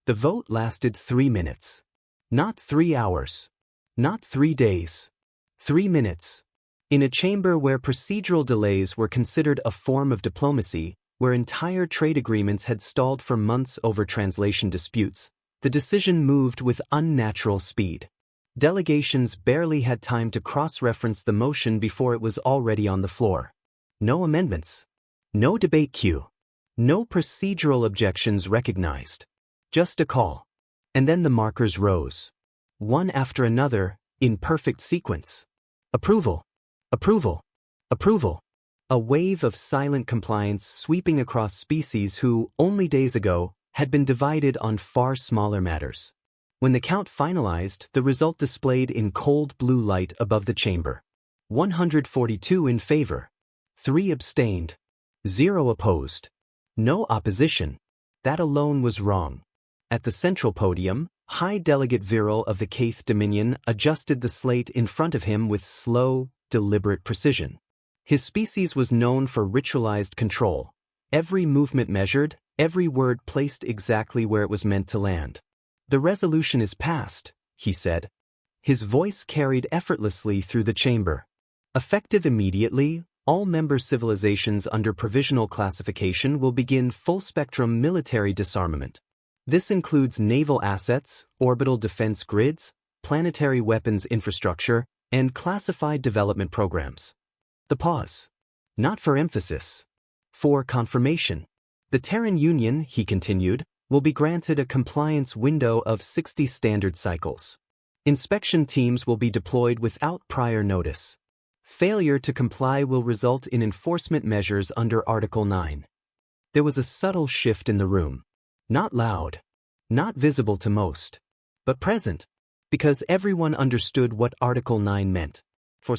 The vote lasted 3 minutes. Not 3 hours. Not 3 days. 3 minutes. In a chamber where procedural delays were considered a form of diplomacy, where entire trade agreements had stalled for months over translation disputes, the decision moved with unnatural speed. Delegations barely had time to cross-reference the motion before it was already on the floor. No amendments. No debate queue. No procedural objections recognized. Just a call. And then the markers rose. One after another, in perfect sequence. Approval. Approval. Approval. A wave of silent compliance sweeping across species who, only days ago, had been divided on far smaller matters. When the count finalized, the result displayed in cold blue light above the chamber. 142 in favor. 3 abstained. 0 opposed. No opposition. That alone was wrong. At the central podium, High Delegate Viral of the Kaith Dominion adjusted the slate in front of him with slow, deliberate precision. His species was known for ritualized control. Every movement measured, every word placed exactly where it was meant to land. The resolution is passed, he said. His voice carried effortlessly through the chamber. Effective immediately, all member civilizations under provisional classification will begin full-spectrum military disarmament. This includes naval assets, orbital defense grids, planetary weapons infrastructure, and classified development programs. The pause. Not for emphasis. For confirmation. The Terran Union, he continued, will be granted a compliance window of 60 standard cycles. Inspection teams will be deployed without prior notice. Failure to comply will result in enforcement measures under Article 9. There was a subtle shift in the room. Not loud. Not visible to most. But present. Because everyone understood what Article 9 meant. For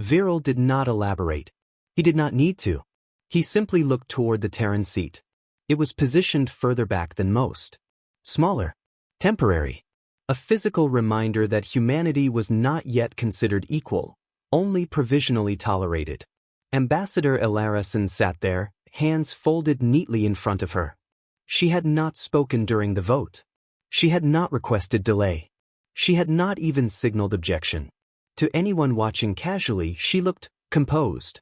Viral did not elaborate. He did not need to. He simply looked toward the Terran seat. It was positioned further back than most. Smaller. Temporary. A physical reminder that humanity was not yet considered equal, only provisionally tolerated. Ambassador Ilarason sat there, hands folded neatly in front of her. She had not spoken during the vote. She had not requested delay. She had not even signaled objection. To anyone watching casually, she looked composed.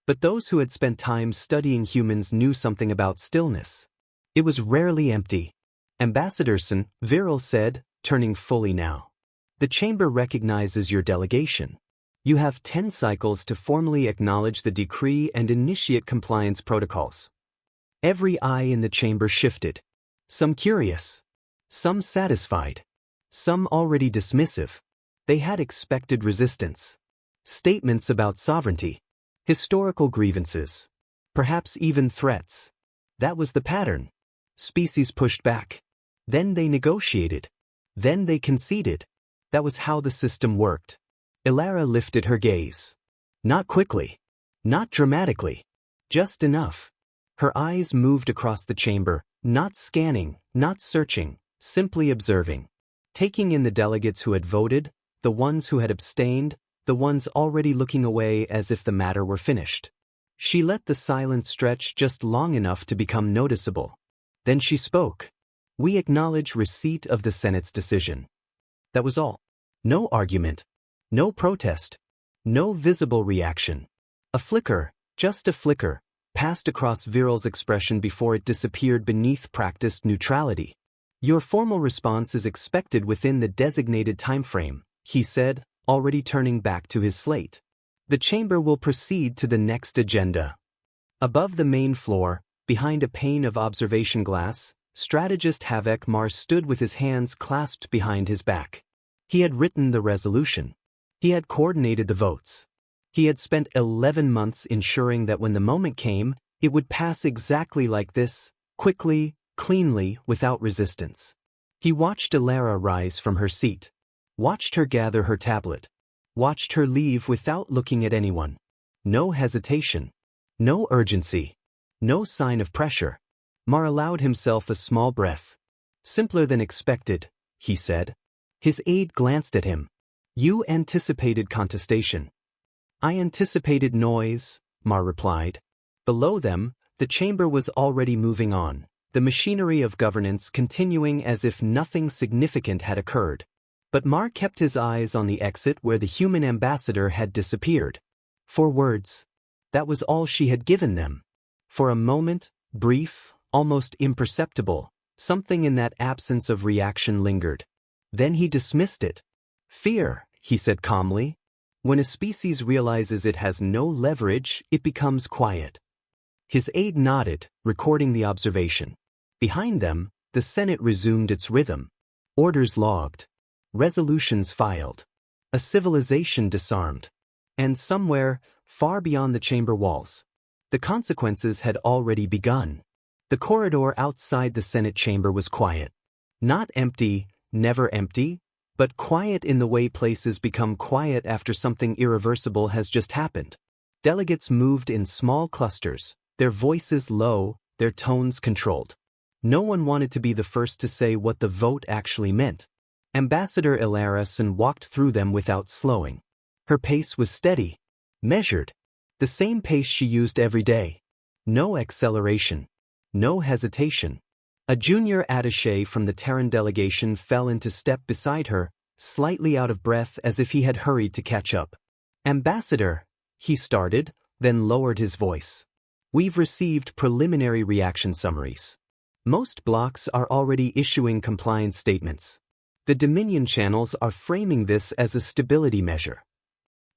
But those who had spent time studying humans knew something about stillness. It was rarely empty. Ambassadorson, Viral said, turning fully now. The chamber recognizes your delegation. You have 10 cycles to formally acknowledge the decree and initiate compliance protocols. Every eye in the chamber shifted. Some curious. Some satisfied. Some already dismissive. They had expected resistance. Statements about sovereignty. Historical grievances. Perhaps even threats. That was the pattern. Species pushed back. Then they negotiated. Then they conceded. That was how the system worked. Ilara lifted her gaze. Not quickly. Not dramatically. Just enough. Her eyes moved across the chamber, not scanning, not searching, simply observing. Taking in the delegates who had voted, the ones who had abstained, the ones already looking away as if the matter were finished. She let the silence stretch just long enough to become noticeable. Then she spoke. We acknowledge receipt of the Senate's decision. That was all. No argument. No protest. No visible reaction. A flicker, just a flicker, passed across Viral's expression before it disappeared beneath practiced neutrality. Your formal response is expected within the designated timeframe, he said, already turning back to his slate. The chamber will proceed to the next agenda. Above the main floor, behind a pane of observation glass, strategist Havek Mar stood with his hands clasped behind his back. He had written the resolution. He had coordinated the votes. He had spent 11 months ensuring that when the moment came, it would pass exactly like this, quickly, cleanly, without resistance. He watched Ilara rise from her seat. Watched her gather her tablet. Watched her leave without looking at anyone. No hesitation. No urgency. No sign of pressure. Mar allowed himself a small breath. Simpler than expected, he said. His aide glanced at him. You anticipated contestation. I anticipated noise, Mar replied. Below them, the chamber was already moving on, the machinery of governance continuing as if nothing significant had occurred. But Mar kept his eyes on the exit where the human ambassador had disappeared. 4 words. That was all she had given them. For a moment, brief, almost imperceptible, something in that absence of reaction lingered. Then he dismissed it. Fear, he said calmly. When a species realizes it has no leverage, it becomes quiet. His aide nodded, recording the observation. Behind them, the Senate resumed its rhythm. Orders logged. Resolutions filed. A civilization disarmed. And somewhere, far beyond the chamber walls, the consequences had already begun. The corridor outside the Senate chamber was quiet. Not empty, never empty, but quiet in the way places become quiet after something irreversible has just happened. Delegates moved in small clusters, their voices low, their tones controlled. No one wanted to be the first to say what the vote actually meant. Ambassador Ilarason walked through them without slowing. Her pace was steady, measured, the same pace she used every day. No acceleration, no hesitation. A junior attaché from the Terran delegation fell into step beside her, slightly out of breath as if he had hurried to catch up. Ambassador, he started, then lowered his voice. We've received preliminary reaction summaries. Most blocks are already issuing compliance statements. The Dominion channels are framing this as a stability measure.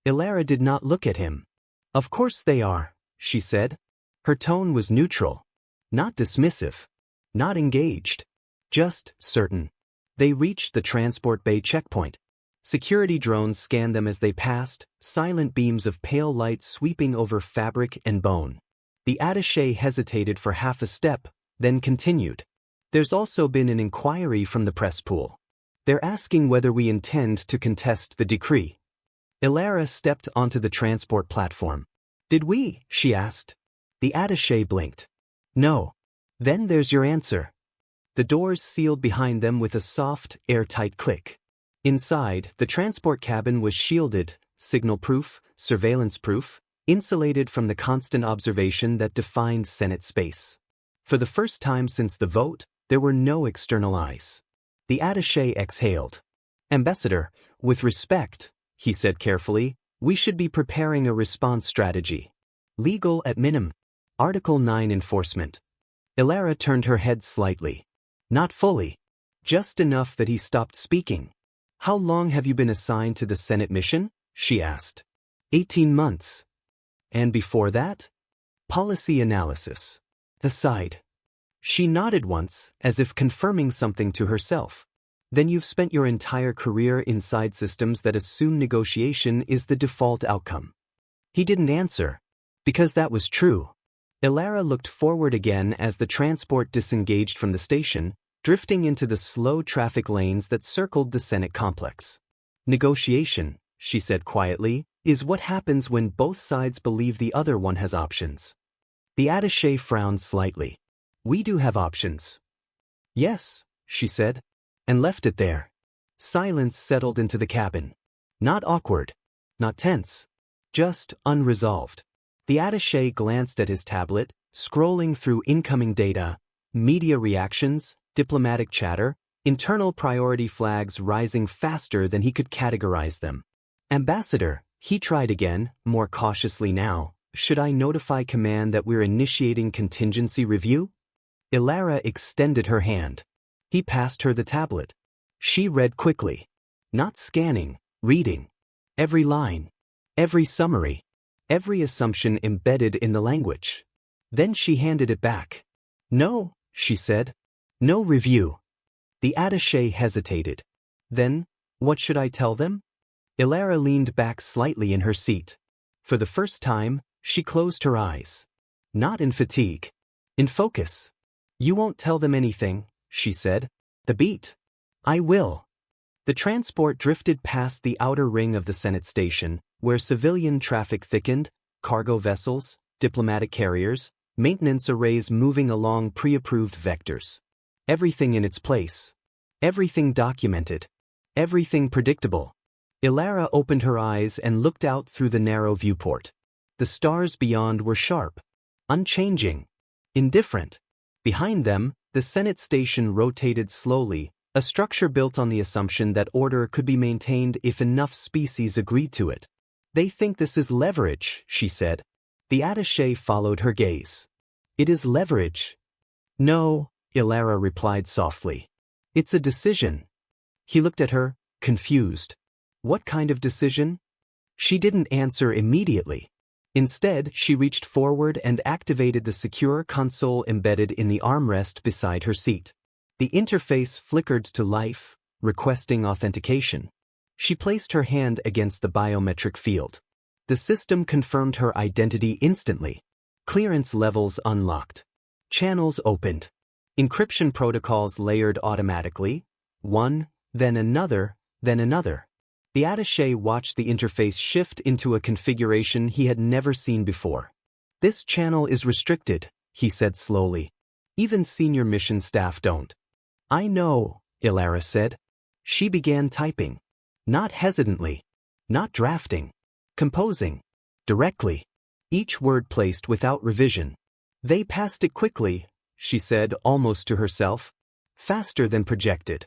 Ilara did not look at him. Of course they are, she said. Her tone was neutral. Not dismissive. Not engaged. Just certain. They reached the transport bay checkpoint. Security drones scanned them as they passed, silent beams of pale light sweeping over fabric and bone. The attaché hesitated for half a step, then continued. There's also been an inquiry from the press pool. They're asking whether we intend to contest the decree. Ilara stepped onto the transport platform. Did we? She asked. The attaché blinked. No. Then there's your answer. The doors sealed behind them with a soft, airtight click. Inside, the transport cabin was shielded, signal-proof, surveillance-proof, insulated from the constant observation that defined Senate space. For the first time since the vote, there were no external eyes. The attaché exhaled. Ambassador, with respect, he said carefully, we should be preparing a response strategy. Legal at minimum. Article 9 enforcement. Ilara turned her head slightly. Not fully. Just enough that he stopped speaking. How long have you been assigned to the Senate mission? She asked. 18 months. And before that? Policy analysis. Aside. She nodded once, as if confirming something to herself. Then you've spent your entire career inside systems that assume negotiation is the default outcome. He didn't answer. Because that was true. Ilara looked forward again as the transport disengaged from the station, drifting into the slow traffic lanes that circled the Senate complex. Negotiation, she said quietly, is what happens when both sides believe the other one has options. The attaché frowned slightly. We do have options. Yes, she said, and left it there. Silence settled into the cabin. Not awkward, not tense, just unresolved. The attaché glanced at his tablet, scrolling through incoming data, media reactions, diplomatic chatter, internal priority flags rising faster than he could categorize them. Ambassador, he tried again, more cautiously now, should I notify command that we're initiating contingency review? Ilara extended her hand. He passed her the tablet. She read quickly. Not scanning, reading. Every line. Every summary. Every assumption embedded in the language. Then she handed it back. No, she said. No review. The attaché hesitated. Then, what should I tell them? Ilara leaned back slightly in her seat. For the first time, she closed her eyes. Not in fatigue. In focus. You won't tell them anything, she said. The beat. I will. The transport drifted past the outer ring of the Senate station, where civilian traffic thickened, cargo vessels, diplomatic carriers, maintenance arrays moving along pre-approved vectors. Everything in its place. Everything documented. Everything predictable. Ilara opened her eyes and looked out through the narrow viewport. The stars beyond were sharp, unchanging, indifferent. Behind them, The Senate station rotated slowly, a structure built on the assumption that order could be maintained if enough species agreed to it. They think this is leverage, she said. The attaché followed her gaze. It is leverage. No, Ilara replied softly. It's a decision. He looked at her, confused. What kind of decision? She didn't answer immediately. Instead, she reached forward and activated the secure console embedded in the armrest beside her seat. The interface flickered to life, requesting authentication. She placed her hand against the biometric field. The system confirmed her identity instantly. Clearance levels unlocked. Channels opened. Encryption protocols layered automatically. One, then another, then another. The attaché watched the interface shift into a configuration he had never seen before. This channel is restricted, he said slowly. Even senior mission staff don't. I know, Ilara said. She began typing. Not hesitantly. Not drafting. Composing. Directly. Each word placed without revision. They passed it quickly, she said almost to herself. Faster than projected.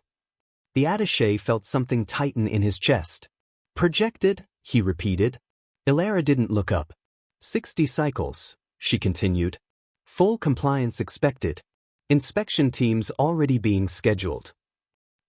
The attaché felt something tighten in his chest. Projected, he repeated. Ilara didn't look up. 60 cycles, she continued. Full compliance expected. Inspection teams already being scheduled.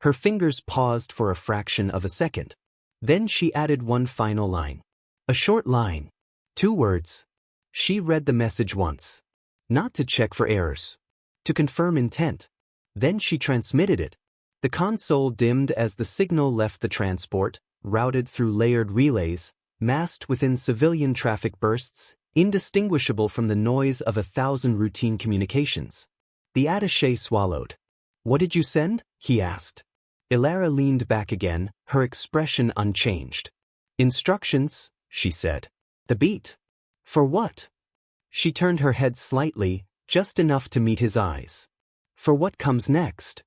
Her fingers paused for a fraction of a second. Then she added one final line. A short line. 2 words. She read the message once. Not to check for errors. To confirm intent. Then she transmitted it. The console dimmed as the signal left the transport, routed through layered relays, masked within civilian traffic bursts, indistinguishable from the noise of 1,000 routine communications. The attaché swallowed. What did you send? He asked. Ilara leaned back again, her expression unchanged. Instructions, she said. The beat. For what? She turned her head slightly, just enough to meet his eyes. For what comes next?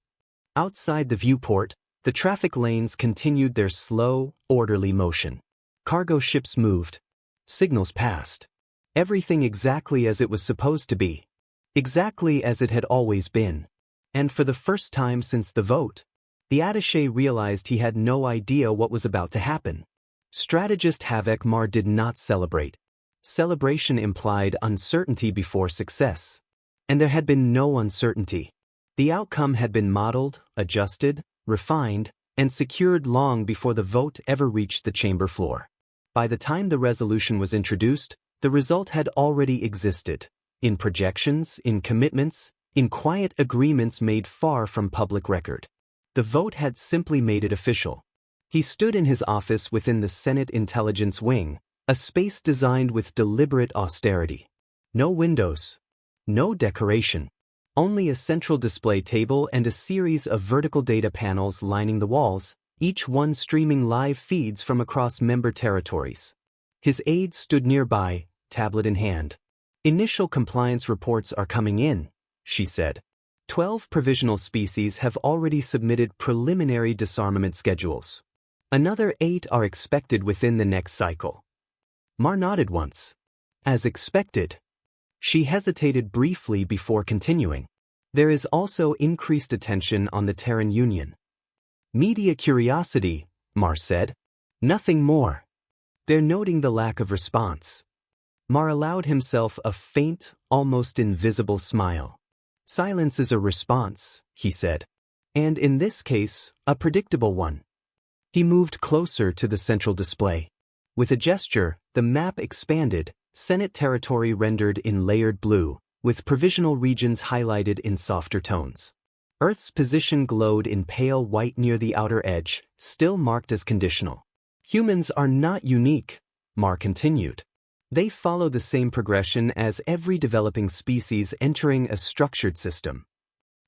Outside the viewport, the traffic lanes continued their slow, orderly motion. Cargo ships moved. Signals passed. Everything exactly as it was supposed to be. Exactly as it had always been. And for the first time since the vote, the attaché realized he had no idea what was about to happen. Strategist Havoc Mar did not celebrate. Celebration implied uncertainty before success. And there had been no uncertainty. The outcome had been modeled, adjusted, refined, and secured long before the vote ever reached the chamber floor. By the time the resolution was introduced, the result had already existed, in projections, in commitments, in quiet agreements made far from public record. The vote had simply made it official. He stood in his office within the Senate Intelligence Wing, a space designed with deliberate austerity. No windows. No decoration. Only a central display table and a series of vertical data panels lining the walls, each one streaming live feeds from across member territories. His aide stood nearby, tablet in hand. Initial compliance reports are coming in, she said. 12 provisional species have already submitted preliminary disarmament schedules. Another 8 are expected within the next cycle. Mar nodded once. As expected. She hesitated briefly before continuing. There is also increased attention on the Terran Union. Media curiosity, Mar said. Nothing more. They're noting the lack of response. Mar allowed himself a faint, almost invisible smile. Silence is a response, he said. And in this case, a predictable one. He moved closer to the central display. With a gesture, the map expanded, Senate territory rendered in layered blue, with provisional regions highlighted in softer tones. Earth's position glowed in pale white near the outer edge, still marked as conditional. Humans are not unique, Mar continued. They follow the same progression as every developing species entering a structured system.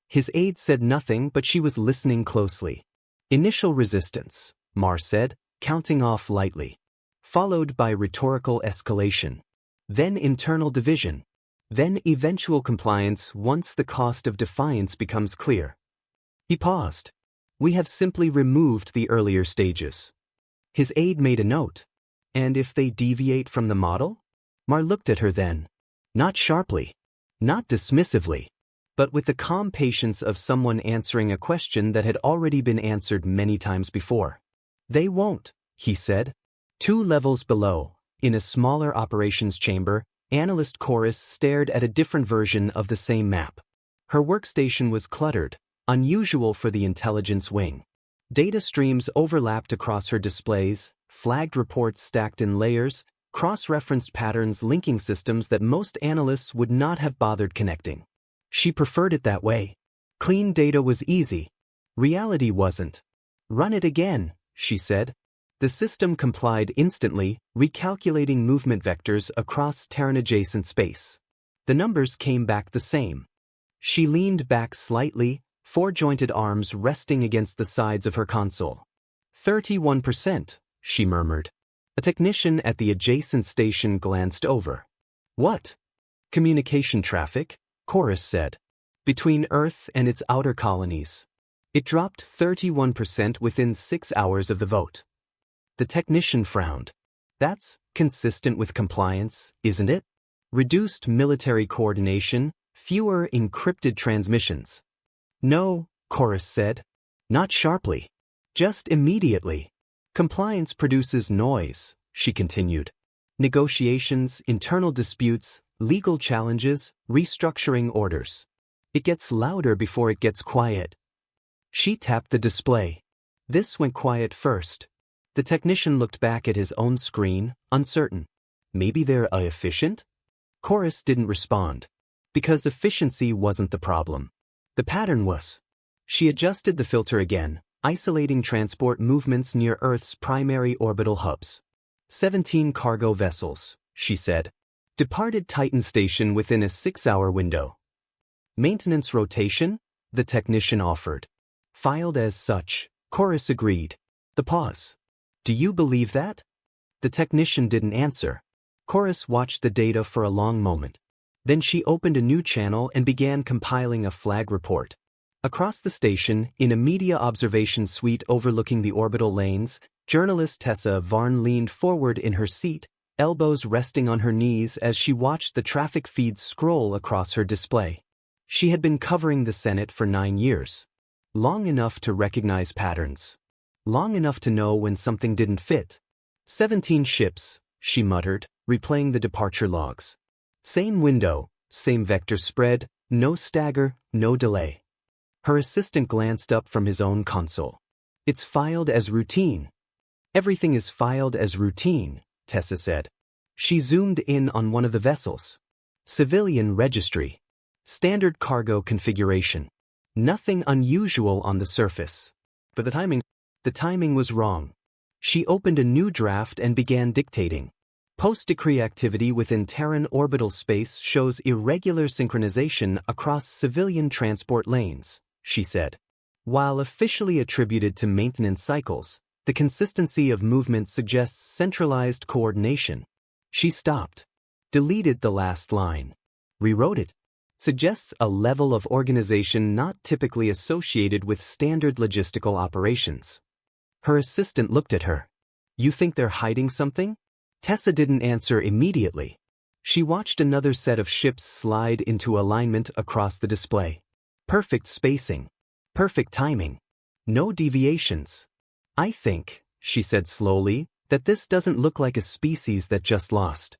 His aide said nothing, but she was listening closely. Initial resistance, Mar said, counting off lightly. Followed by rhetorical escalation. Then internal division. Then eventual compliance once the cost of defiance becomes clear. He paused. We have simply removed the earlier stages. His aide made a note. And if they deviate from the model? Mar looked at her then. Not sharply. Not dismissively. but with the calm patience of someone answering a question that had already been answered many times before. "They won't," he said. 2 levels below, in a smaller operations chamber, Analyst Chorus stared at a different version of the same map. Her workstation was cluttered, unusual for the intelligence wing. Data streams overlapped across her displays, flagged reports stacked in layers, cross-referenced patterns linking systems that most analysts would not have bothered connecting. She preferred it that way. Clean data was easy. Reality wasn't. "Run it again," she said. The system complied instantly, recalculating movement vectors across Terran-adjacent space. The numbers came back the same. She leaned back slightly, 4 jointed arms resting against the sides of her console. 31%, she murmured. A technician at the adjacent station glanced over. "What?" "Communication traffic," Chorus said. "Between Earth and its outer colonies. It dropped 31% within 6 hours of the vote." The technician frowned. "That's consistent with compliance, isn't it? Reduced military coordination, fewer encrypted transmissions." "No," Chorus said. "Not sharply. Just immediately. Compliance produces noise," she continued. "Negotiations, internal disputes, legal challenges, restructuring orders. It gets louder before it gets quiet." She tapped the display. This went quiet first. The technician looked back at his own screen, uncertain. Maybe they're efficient? Chorus didn't respond. Because efficiency wasn't the problem. The pattern was. She adjusted the filter again, isolating transport movements near Earth's primary orbital hubs. 17 cargo vessels, she said. Departed Titan station within a 6-hour window. Maintenance rotation? The technician offered. Filed as such, Chorus agreed. The pause. "Do you believe that?" The technician didn't answer. Chorus watched the data for a long moment. Then she opened a new channel and began compiling a flag report. Across the station, in a media observation suite overlooking the orbital lanes, journalist Tessa Varn leaned forward in her seat, elbows resting on her knees as she watched the traffic feeds scroll across her display. She had been covering the Senate for 9 years. Long enough to recognize patterns. Long enough to know when something didn't fit. 17 ships, she muttered, replaying the departure logs. Same window, same vector spread, no stagger, no delay. Her assistant glanced up from his own console. "It's filed as routine." "Everything is filed as routine," Tessa said. She zoomed in on one of the vessels. Civilian registry. Standard cargo configuration. Nothing unusual on the surface. But the timing was wrong. She opened a new draft and began dictating. Post-decree activity within Terran orbital space shows irregular synchronization across civilian transport lanes, she said. While officially attributed to maintenance cycles, the consistency of movement suggests centralized coordination. She stopped. Deleted the last line. Rewrote it. Suggests a level of organization not typically associated with standard logistical operations. Her assistant looked at her. "You think they're hiding something?" Tessa didn't answer immediately. She watched another set of ships slide into alignment across the display. Perfect spacing. Perfect timing. No deviations. "I think," she said slowly, "that this doesn't look like a species that just lost."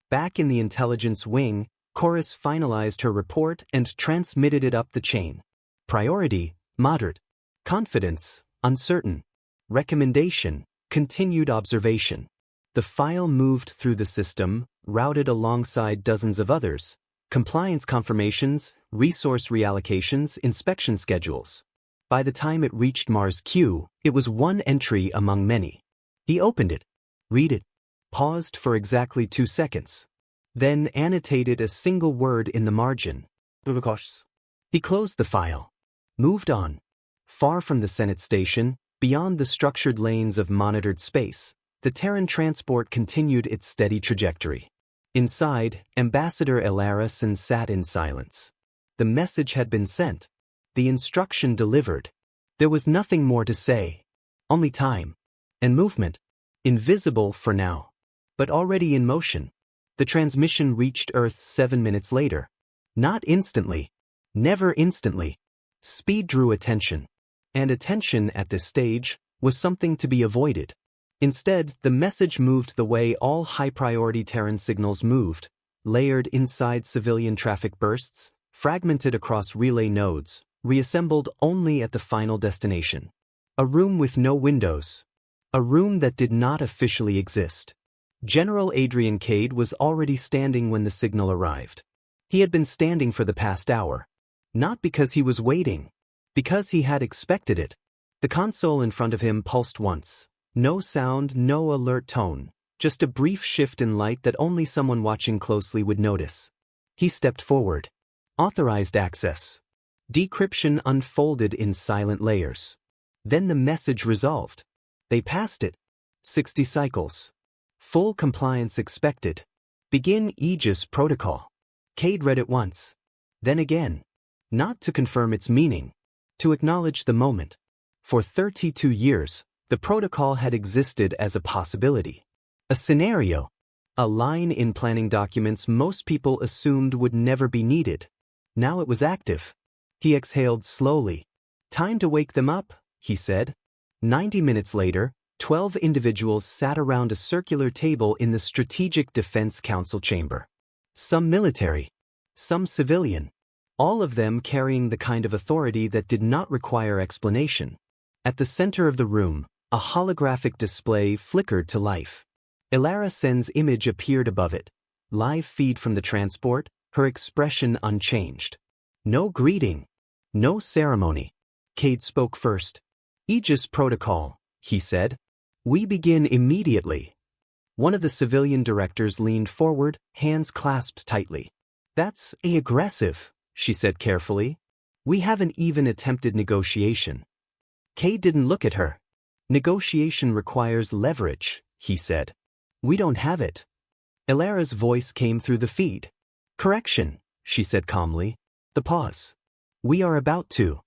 Back in the intelligence wing, Chorus finalized her report and transmitted it up the chain. Priority, moderate. Confidence, uncertain. Recommendation, continued observation. The file moved through the system, routed alongside dozens of others. Compliance confirmations, resource reallocations, inspection schedules. By the time it reached Mars Q, it was one entry among many. He opened it. Read it. Paused for exactly 2 seconds. Then annotated a single word in the margin. He closed the file. Moved on. Far from the Senate station, beyond the structured lanes of monitored space, the Terran transport continued its steady trajectory. Inside, Ambassador Elarison sat in silence. The message had been sent. The instruction delivered. There was nothing more to say. Only time. And movement. Invisible for now. But already in motion. The transmission reached Earth 7 minutes later. Not instantly. Never instantly. Speed drew attention. And attention at this stage was something to be avoided. Instead, the message moved the way all high-priority Terran signals moved, layered inside civilian traffic bursts, fragmented across relay nodes, reassembled only at the final destination. A room with no windows. A room that did not officially exist. General Adrian Cade was already standing when the signal arrived. He had been standing for the past hour. Not because he was waiting. Because he had expected it. The console in front of him pulsed once. No sound, no alert tone. Just a brief shift in light that only someone watching closely would notice. He stepped forward. Authorized access. Decryption unfolded in silent layers. Then the message resolved. They passed it. 60 cycles. Full compliance expected. Begin Aegis protocol. Cade read it once. Then again. Not to confirm its meaning. To acknowledge the moment. For 32 years, the protocol had existed as a possibility. A scenario. A line in planning documents most people assumed would never be needed. Now it was active. He exhaled slowly. Time to wake them up, he said. 90 minutes later, 12 individuals sat around a circular table in the Strategic Defense Council chamber. Some military. Some civilian. All of them carrying the kind of authority that did not require explanation. At the center of the room, a holographic display flickered to life. Ilara Sen's image appeared above it. Live feed from the transport, her expression unchanged. No greeting. No ceremony. Cade spoke first. Aegis protocol, he said. We begin immediately. One of the civilian directors leaned forward, hands clasped tightly. That's aggressive, she said carefully. We haven't even attempted negotiation. Cade didn't look at her. Negotiation requires leverage, he said. We don't have it. Ilara's voice came through the feed. Correction, she said calmly. The pause. We are about to.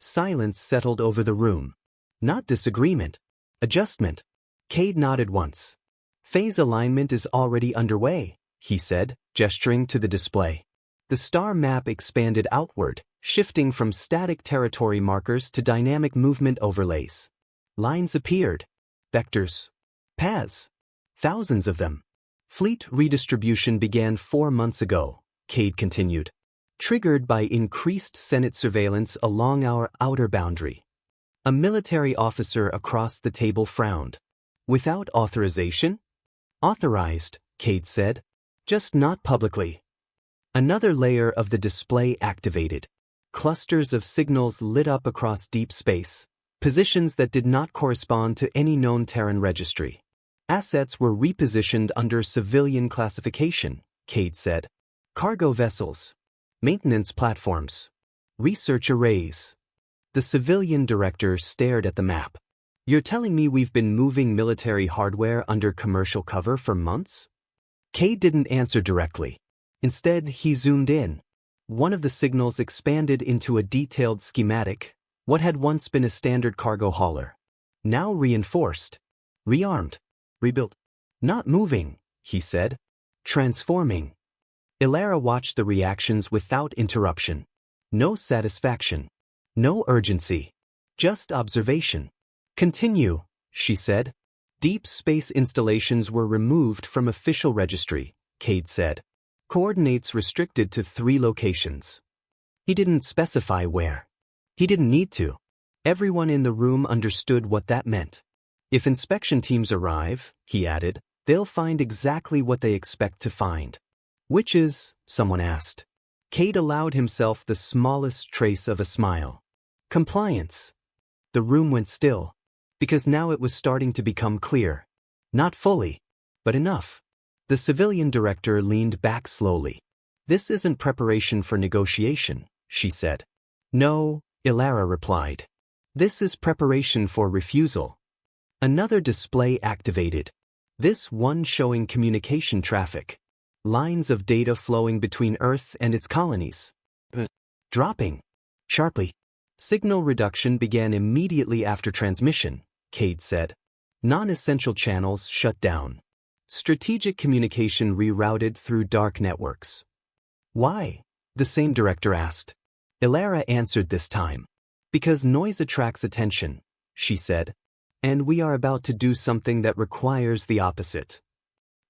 Silence settled over the room. Not disagreement. Adjustment. Cade nodded once. Phase alignment is already underway, he said, gesturing to the display. The star map expanded outward, shifting from static territory markers to dynamic movement overlays. Lines appeared. Vectors. Paths. Thousands of them. Fleet redistribution began 4 months ago, Cade continued. Triggered by increased Senate surveillance along our outer boundary. A military officer across the table frowned. Without authorization? Authorized, Cade said. Just not publicly. Another layer of the display activated. Clusters of signals lit up across deep space, positions that did not correspond to any known Terran registry. Assets were repositioned under civilian classification, Cade said. Cargo vessels. Maintenance platforms. Research arrays. The civilian director stared at the map. You're telling me we've been moving military hardware under commercial cover for months? Cade didn't answer directly. Instead, he zoomed in. One of the signals expanded into a detailed schematic, what had once been a standard cargo hauler. Now reinforced. Rearmed. Rebuilt. Not moving, he said. Transforming. Ilara watched the reactions without interruption. No satisfaction. No urgency. Just observation. Continue, she said. Deep space installations were removed from official registry, Cade said. Coordinates restricted to 3 locations. He didn't specify where. He didn't need to. Everyone in the room understood what that meant. If inspection teams arrive, he added, they'll find exactly what they expect to find. Which is, someone asked. Cade allowed himself the smallest trace of a smile. Compliance. The room went still, because now it was starting to become clear. Not fully, but enough. The civilian director leaned back slowly. This isn't preparation for negotiation, she said. No, Ilara replied. This is preparation for refusal. Another display activated. This one showing communication traffic. Lines of data flowing between Earth and its colonies. Dropping. Sharply. Signal reduction began immediately after transmission, Cade said. Non-essential channels shut down. Strategic communication rerouted through dark networks. Why? The same director asked. Ilara answered this time. Because noise attracts attention, she said. And we are about to do something that requires the opposite.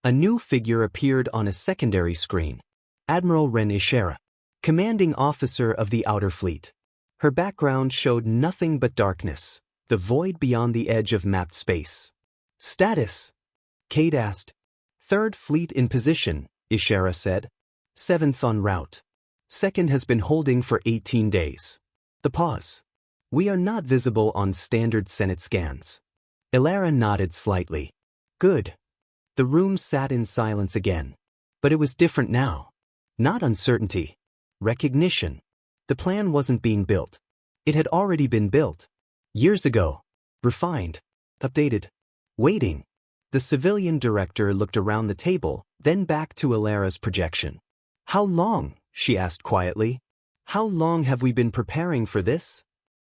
A new figure appeared on a secondary screen. Admiral Ren Ishera, commanding officer of the Outer Fleet. Her background showed nothing but darkness, the void beyond the edge of mapped space. Status? Cade asked. 3rd Fleet in position, Ishera said. 7th en route. 2nd has been holding for 18 days. The pause. We are not visible on standard Senate scans. Ilara nodded slightly. Good. The room sat in silence again. But it was different now. Not uncertainty. Recognition. The plan wasn't being built. It had already been built. Years ago. Refined. Updated. Waiting. The civilian director looked around the table, then back to Ilara's projection. How long? She asked quietly. How long have we been preparing for this?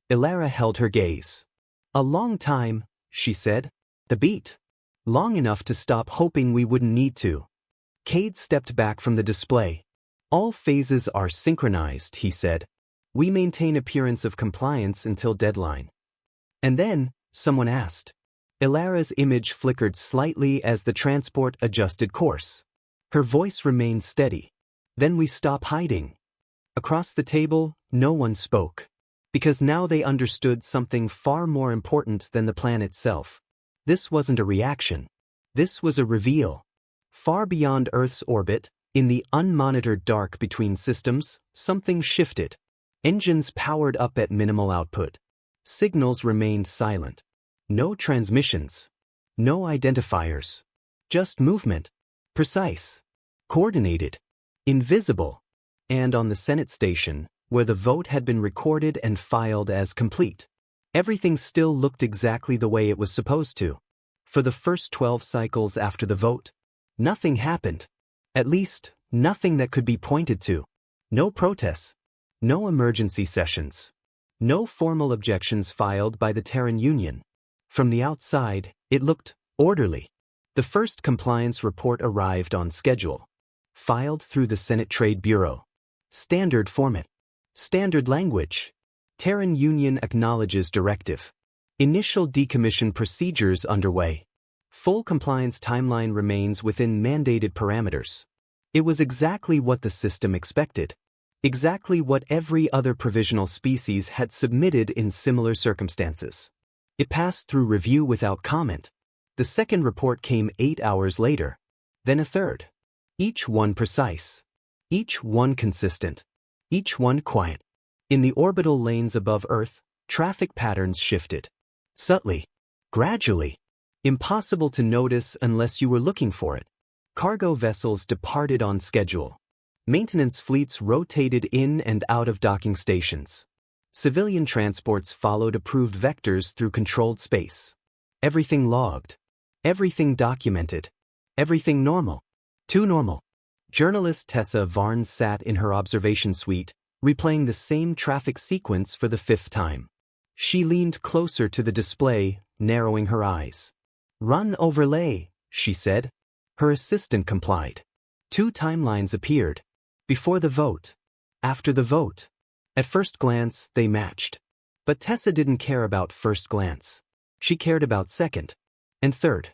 Ilara held her gaze. A long time, she said. The beat. Long enough to stop hoping we wouldn't need to. Cade stepped back from the display. All phases are synchronized, he said. We maintain appearance of compliance until deadline. And then, someone asked. Ilara's image flickered slightly as the transport adjusted course. Her voice remained steady. Then we stop hiding. Across the table, no one spoke. Because now they understood something far more important than the plan itself. This wasn't a reaction. This was a reveal. Far beyond Earth's orbit, in the unmonitored dark between systems, something shifted. Engines powered up at minimal output. Signals remained silent. No transmissions. No identifiers. Just movement. Precise. Coordinated. Invisible. And on the Senate station, where the vote had been recorded and filed as complete, everything still looked exactly the way it was supposed to. For the first 12 cycles after the vote, nothing happened. At least, nothing that could be pointed to. No protests. No emergency sessions. No formal objections filed by the Terran Union. From the outside, it looked orderly. The first compliance report arrived on schedule. Filed through the Senate Trade Bureau. Standard format. Standard language. Terran Union acknowledges directive. Initial decommission procedures underway. Full compliance timeline remains within mandated parameters. It was exactly what the system expected. Exactly what every other provisional species had submitted in similar circumstances. It passed through review without comment. The second report came 8 hours later. Then a third. Each one precise. Each one consistent. Each one quiet. In the orbital lanes above Earth, traffic patterns shifted. Subtly. Gradually. Impossible to notice unless you were looking for it. Cargo vessels departed on schedule. Maintenance fleets rotated in and out of docking stations. Civilian transports followed approved vectors through controlled space. Everything logged. Everything documented. Everything normal. Too normal. Journalist Tessa Varnes sat in her observation suite, replaying the same traffic sequence for the 5th time. She leaned closer to the display, narrowing her eyes. Run overlay, she said. Her assistant complied. 2 timelines appeared. Before the vote. After the vote. At first glance, they matched. But Tessa didn't care about first glance. She cared about second. And third.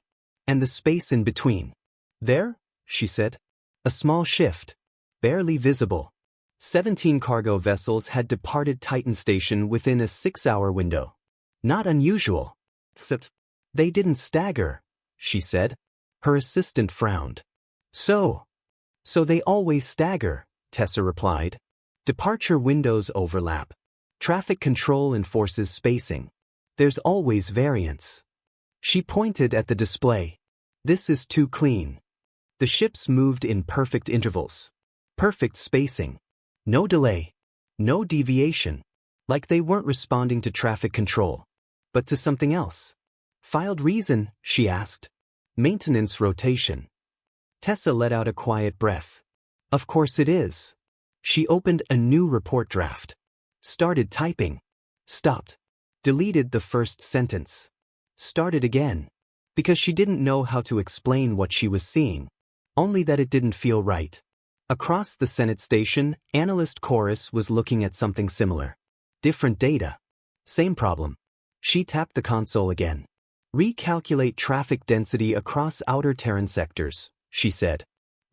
And the space in between. There, she said. A small shift. Barely visible. 17 cargo vessels had departed Titan Station within a 6-hour window. Not unusual. Except, they didn't stagger, she said. Her assistant frowned. So they always stagger, Tessa replied. Departure windows overlap. Traffic control enforces spacing. There's always variance. She pointed at the display. This is too clean. The ships moved in perfect intervals. Perfect spacing. No delay. No deviation. Like they weren't responding to traffic control. But to something else. Filed reason, she asked. Maintenance rotation. Tessa let out a quiet breath. Of course it is. She opened a new report draft. Started typing. Stopped. Deleted the first sentence. Started again. Because she didn't know how to explain what she was seeing. Only that it didn't feel right. Across the Senate station, analyst Chorus was looking at something similar. Different data. Same problem. She tapped the console again. Recalculate traffic density across outer Terran sectors, she said.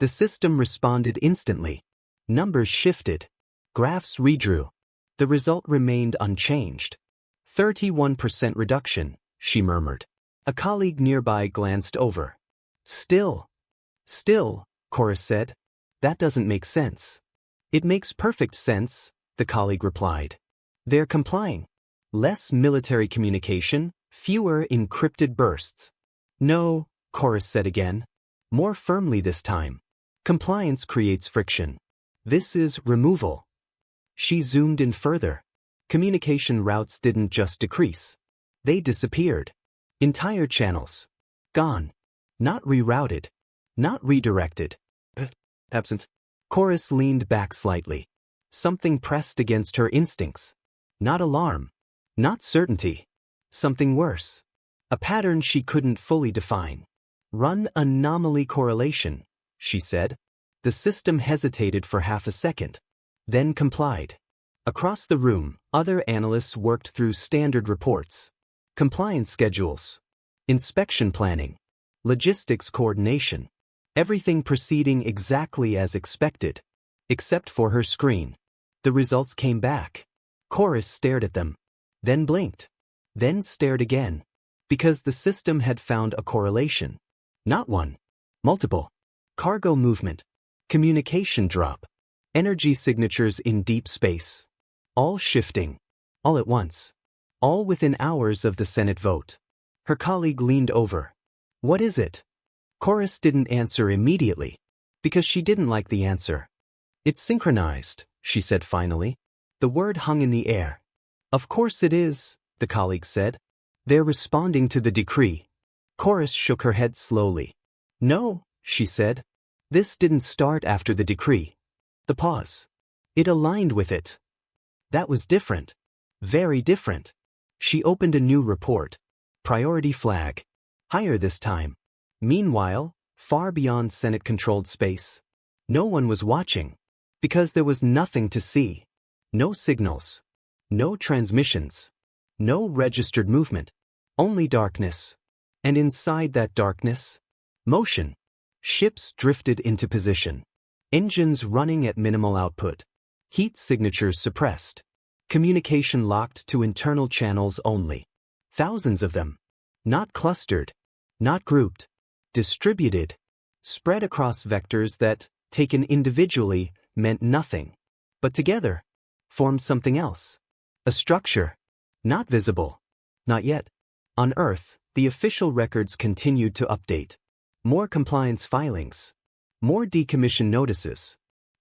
The system responded instantly. Numbers shifted. Graphs redrew. The result remained unchanged. 31% reduction, she murmured. A colleague nearby glanced over. Still, Chorus said. That doesn't make sense. It makes perfect sense, the colleague replied. They're complying. Less military communication, fewer encrypted bursts. No, Chorus said again. More firmly this time. Compliance creates friction. This is removal. She zoomed in further. Communication routes didn't just decrease. They disappeared. Entire channels. Gone. Not rerouted. Not redirected. Absent. Chorus leaned back slightly. Something pressed against her instincts. Not alarm. Not certainty. Something worse. A pattern she couldn't fully define. Run anomaly correlation, she said. The system hesitated for half a second. Then complied. Across the room, other analysts worked through standard reports. Compliance schedules. Inspection planning. Logistics coordination. Everything proceeding exactly as expected. Except for her screen. The results came back. Chorus stared at them. Then blinked. Then stared again. Because the system had found a correlation. Not one. Multiple. Cargo movement. Communication drop. Energy signatures in deep space. All shifting. All at once. All within hours of the Senate vote. Her colleague leaned over. What is it? Chorus didn't answer immediately. Because she didn't like the answer. It's synchronized, she said finally. The word hung in the air. Of course it is, the colleague said. They're responding to the decree. Chorus shook her head slowly. No, she said. This didn't start after the decree. The pause. It aligned with it. That was different. Very different. She opened a new report. Priority flag. Higher this time. Meanwhile, far beyond Senate-controlled space. No one was watching. Because there was nothing to see. No signals. No transmissions. No registered movement. Only darkness. And inside that darkness, motion. Ships drifted into position. Engines running at minimal output. Heat signatures suppressed. Communication locked to internal channels only. Thousands of them. Not clustered. Not grouped. Distributed. Spread across vectors that, taken individually, meant nothing. But together, formed something else. A structure. Not visible. Not yet. On Earth, the official records continued to update. More compliance filings. More decommission notices.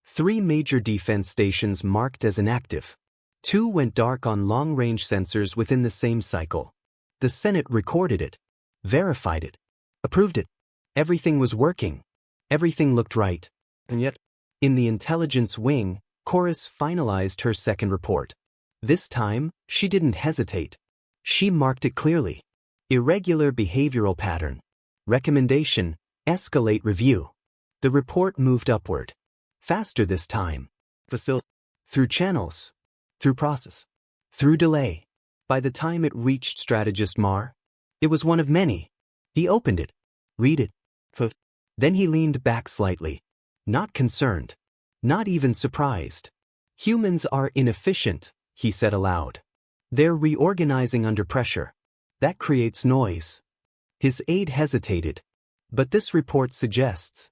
3 major defense stations marked as inactive. 2 went dark on long-range sensors within the same cycle. The Senate recorded it. Verified it. Approved it. Everything was working. Everything looked right. And yet, in the intelligence wing, Chorus finalized her second report. This time, she didn't hesitate. She marked it clearly. Irregular behavioral pattern. Recommendation, escalate review. The report moved upward. Faster this time. Through channels. Through process. Through delay. By the time it reached strategist Mar, it was one of many. He opened it. Read it. Then he leaned back slightly. Not concerned. Not even surprised. Humans are inefficient, he said aloud. They're reorganizing under pressure. That creates noise. His aide hesitated. But this report suggests.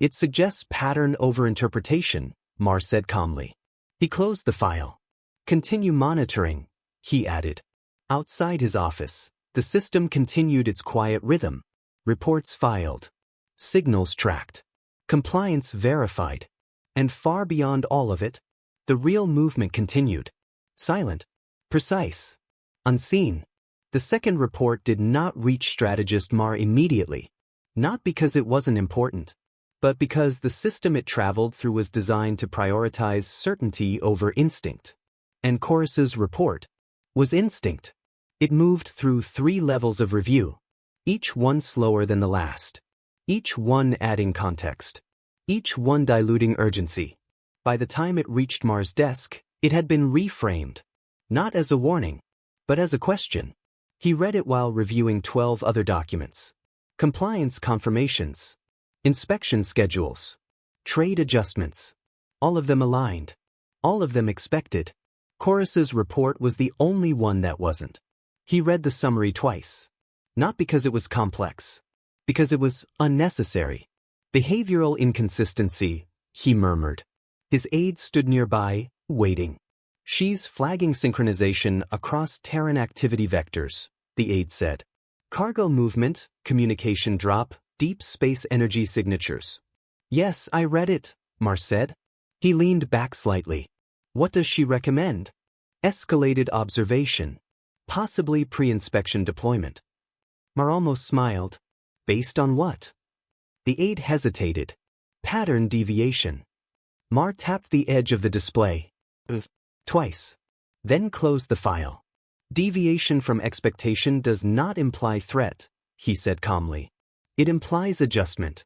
It suggests pattern over interpretation, Mar said calmly. He closed the file. Continue monitoring, he added. Outside his office, the system continued its quiet rhythm. Reports filed. Signals tracked. Compliance verified. And far beyond all of it, the real movement continued. Silent. Precise. Unseen. The second report did not reach strategist Mar immediately. Not because it wasn't important, but because the system it traveled through was designed to prioritize certainty over instinct. And Chorus's report was instinct. It moved through 3 levels of review, each one slower than the last, each one adding context. each one diluting urgency. By the time it reached Mars' desk, it had been reframed, not as a warning, but as a question. He read it while reviewing 12 other documents. Compliance confirmations, inspection schedules, trade adjustments. All of them aligned. All of them expected. Chorus's report was the only one that wasn't. He read the summary twice. Not because it was complex. Because it was unnecessary. Behavioral inconsistency, he murmured. His aide stood nearby, waiting. She's flagging synchronization across Terran activity vectors, the aide said. Cargo movement, communication drop, deep space energy signatures. Yes, I read it, Mar said. He leaned back slightly. What does she recommend? Escalated observation. Possibly pre-inspection deployment. Mar almost smiled. Based on what? The aide hesitated. Pattern deviation. Mar tapped the edge of the display. Twice. Then closed the file. Deviation from expectation does not imply threat, he said calmly. It implies adjustment.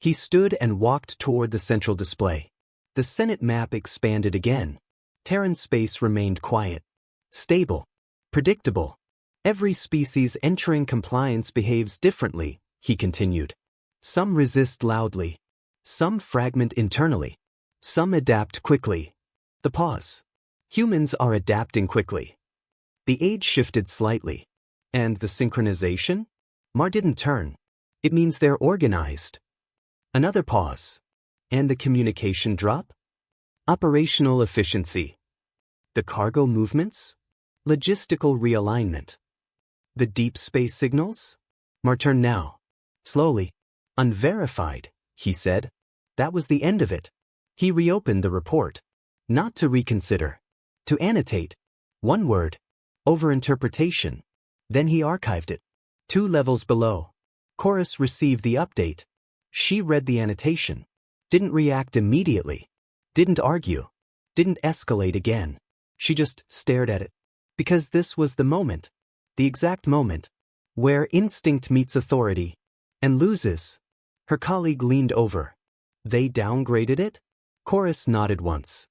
He stood and walked toward the central display. The Senate map expanded again. Terran space remained quiet. Stable. Predictable. Every species entering compliance behaves differently, he continued. Some resist loudly. Some fragment internally. Some adapt quickly. The pause. Humans are adapting quickly. The age shifted slightly. And the synchronization? Mar didn't turn. It means they're organized. Another pause. And the communication drop? Operational efficiency. The cargo movements? Logistical realignment. The deep space signals? Mar turned now. Slowly. Unverified, he said. That was the end of it. He reopened the report. Not to reconsider. To annotate. One word. Overinterpretation. Then he archived it. 2 levels below. Chorus received the update. She read the annotation. Didn't react immediately. Didn't argue. Didn't escalate again. She just stared at it. Because this was the moment. The exact moment. Where instinct meets authority. And loses. Her colleague leaned over. They downgraded it? Chorus nodded once.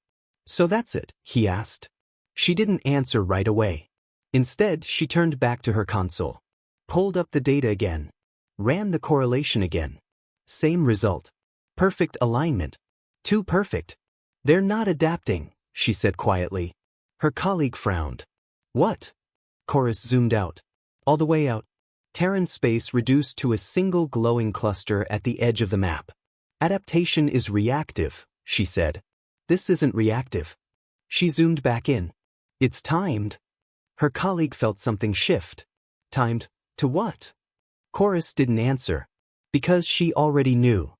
So that's it, he asked. She didn't answer right away. Instead, she turned back to her console. Pulled up the data again. Ran the correlation again. Same result. Perfect alignment. Too perfect. They're not adapting, she said quietly. Her colleague frowned. What? Chorus zoomed out. All the way out. Terran space reduced to a single glowing cluster at the edge of the map. Adaptation is reactive, she said. This isn't reactive. She zoomed back in. It's timed. Her colleague felt something shift. Timed to what? Chorus didn't answer. Because she already knew.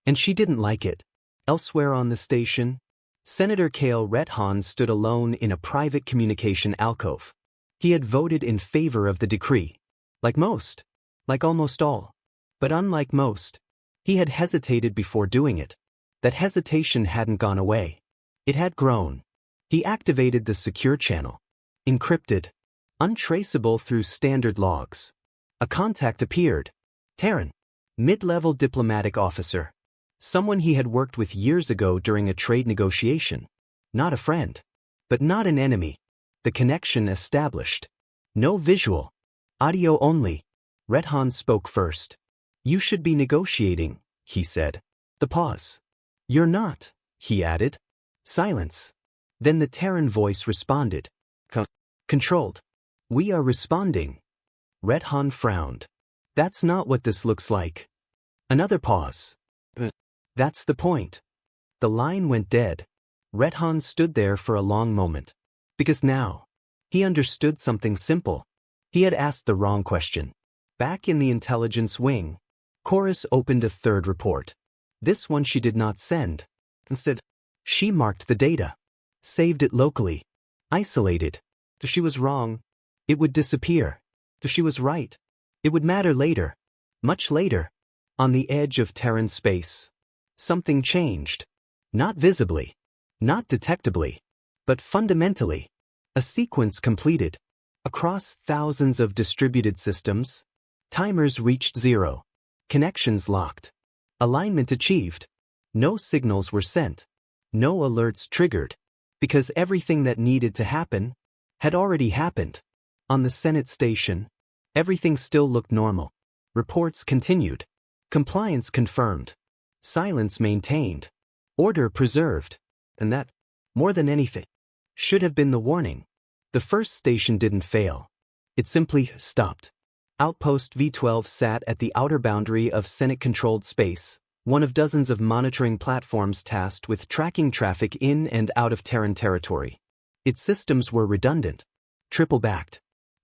And she didn't like it. Elsewhere on the station, Senator Kale Rethan stood alone in a private communication alcove. He had voted in favor of the decree. Like most. Like almost all. But unlike most, he had hesitated before doing it. That hesitation hadn't gone away. It had grown. He activated the secure channel. Encrypted. Untraceable through standard logs. A contact appeared. Terran. Mid-level diplomatic officer. Someone he had worked with years ago during a trade negotiation. Not a friend. But not an enemy. The connection established. No visual. Audio only. Rethan spoke first. You should be negotiating, he said. The pause. You're not, he added. Silence. Then the Terran voice responded. Controlled. We are responding. Rethan frowned. That's not what this looks like. Another pause. That's the point. The line went dead. Rethan stood there for a long moment. Because now, he understood something simple. He had asked the wrong question. Back in the intelligence wing, Chorus opened a third report. This one she did not send. Instead, she marked the data. Saved it locally. Isolated. If she was wrong, it would disappear. If she was right, it would matter later. Much later. On the edge of Terran space. Something changed. Not visibly. Not detectably. But fundamentally. A sequence completed. Across thousands of distributed systems, timers reached 0. Connections locked. Alignment achieved. No signals were sent. No alerts triggered. Because everything that needed to happen had already happened. On the Senate station, everything still looked normal. Reports continued. Compliance confirmed. Silence maintained. Order preserved. And that, more than anything, should have been the warning. The first station didn't fail. It simply stopped. Outpost V-12 sat at the outer boundary of Senate-controlled space, one of dozens of monitoring platforms tasked with tracking traffic in and out of Terran territory. Its systems were redundant, triple-backed,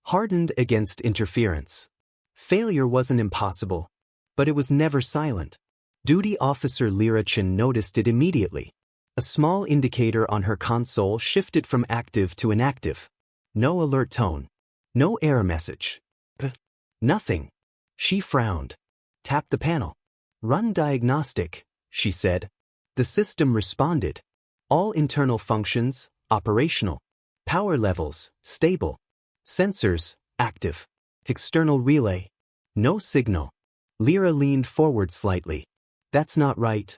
hardened against interference. Failure wasn't impossible, but it was never silent. Duty Officer Narration noticed it immediately. A small indicator on her console shifted from active to inactive. No alert tone. No error message. Nothing. She frowned. Tapped the panel. Run diagnostic, she said. The system responded. All internal functions, operational. Power levels, stable. Sensors, active. External relay. No signal. Lyra leaned forward slightly. That's not right.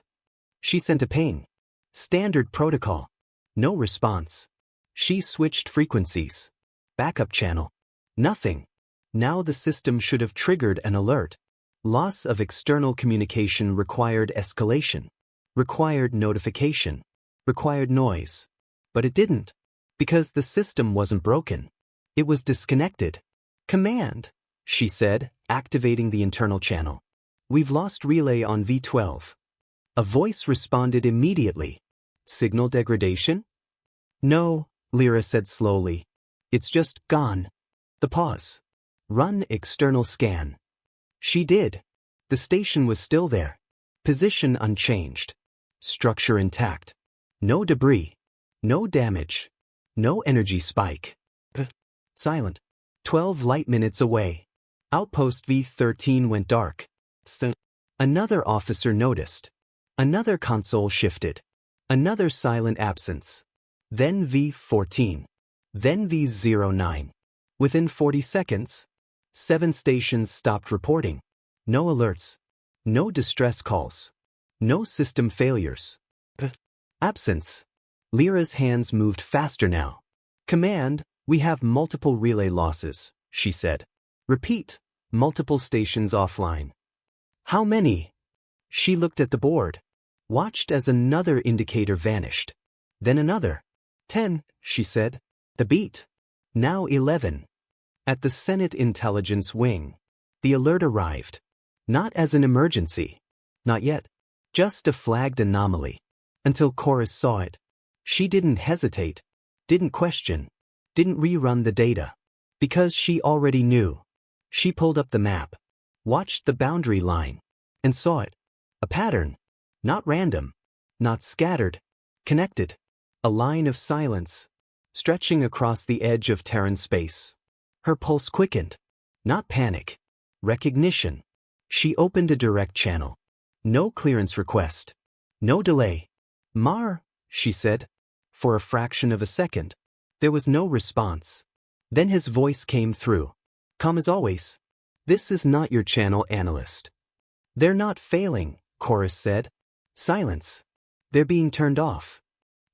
She sent a ping. Standard protocol. No response. She switched frequencies. Backup channel. Nothing. Now the system should have triggered an alert. Loss of external communication required escalation. Required notification. Required noise. But it didn't. Because the system wasn't broken. It was disconnected. Command, she said, activating the internal channel. We've lost relay on V-12. A voice responded immediately. Signal degradation? No, Lyra said slowly. It's just gone. The pause. Run external scan. She did. The station was still there. Position unchanged. Structure intact. No debris. No damage. No energy spike. Silent. 12 light minutes away. Outpost V-13 went dark. Another officer noticed. Another console shifted. Another silent absence. Then V-14. Then V-09. Within 40 seconds, 7 stations stopped reporting. No alerts. No distress calls. No system failures. Absence. Lyra's hands moved faster now. Command, we have multiple relay losses, she said. Repeat, multiple stations offline. How many? She looked at the board. Watched as another indicator vanished. Then another. 10, she said. The beat. Now 11. At the Senate Intelligence Wing. The alert arrived. Not as an emergency. Not yet. Just a flagged anomaly. Until Chorus saw it. She didn't hesitate. Didn't question. Didn't rerun the data. Because she already knew. She pulled up the map. Watched the boundary line. And saw it. A pattern. Not random. Not scattered. Connected. A line of silence. Stretching across the edge of Terran space. Her pulse quickened. Not panic. Recognition. She opened a direct channel. No clearance request. No delay. Mar, she said. For a fraction of a second. There was no response. Then his voice came through. Calm as always. This is not your channel, analyst. They're not failing, Chorus said. Silence. They're being turned off.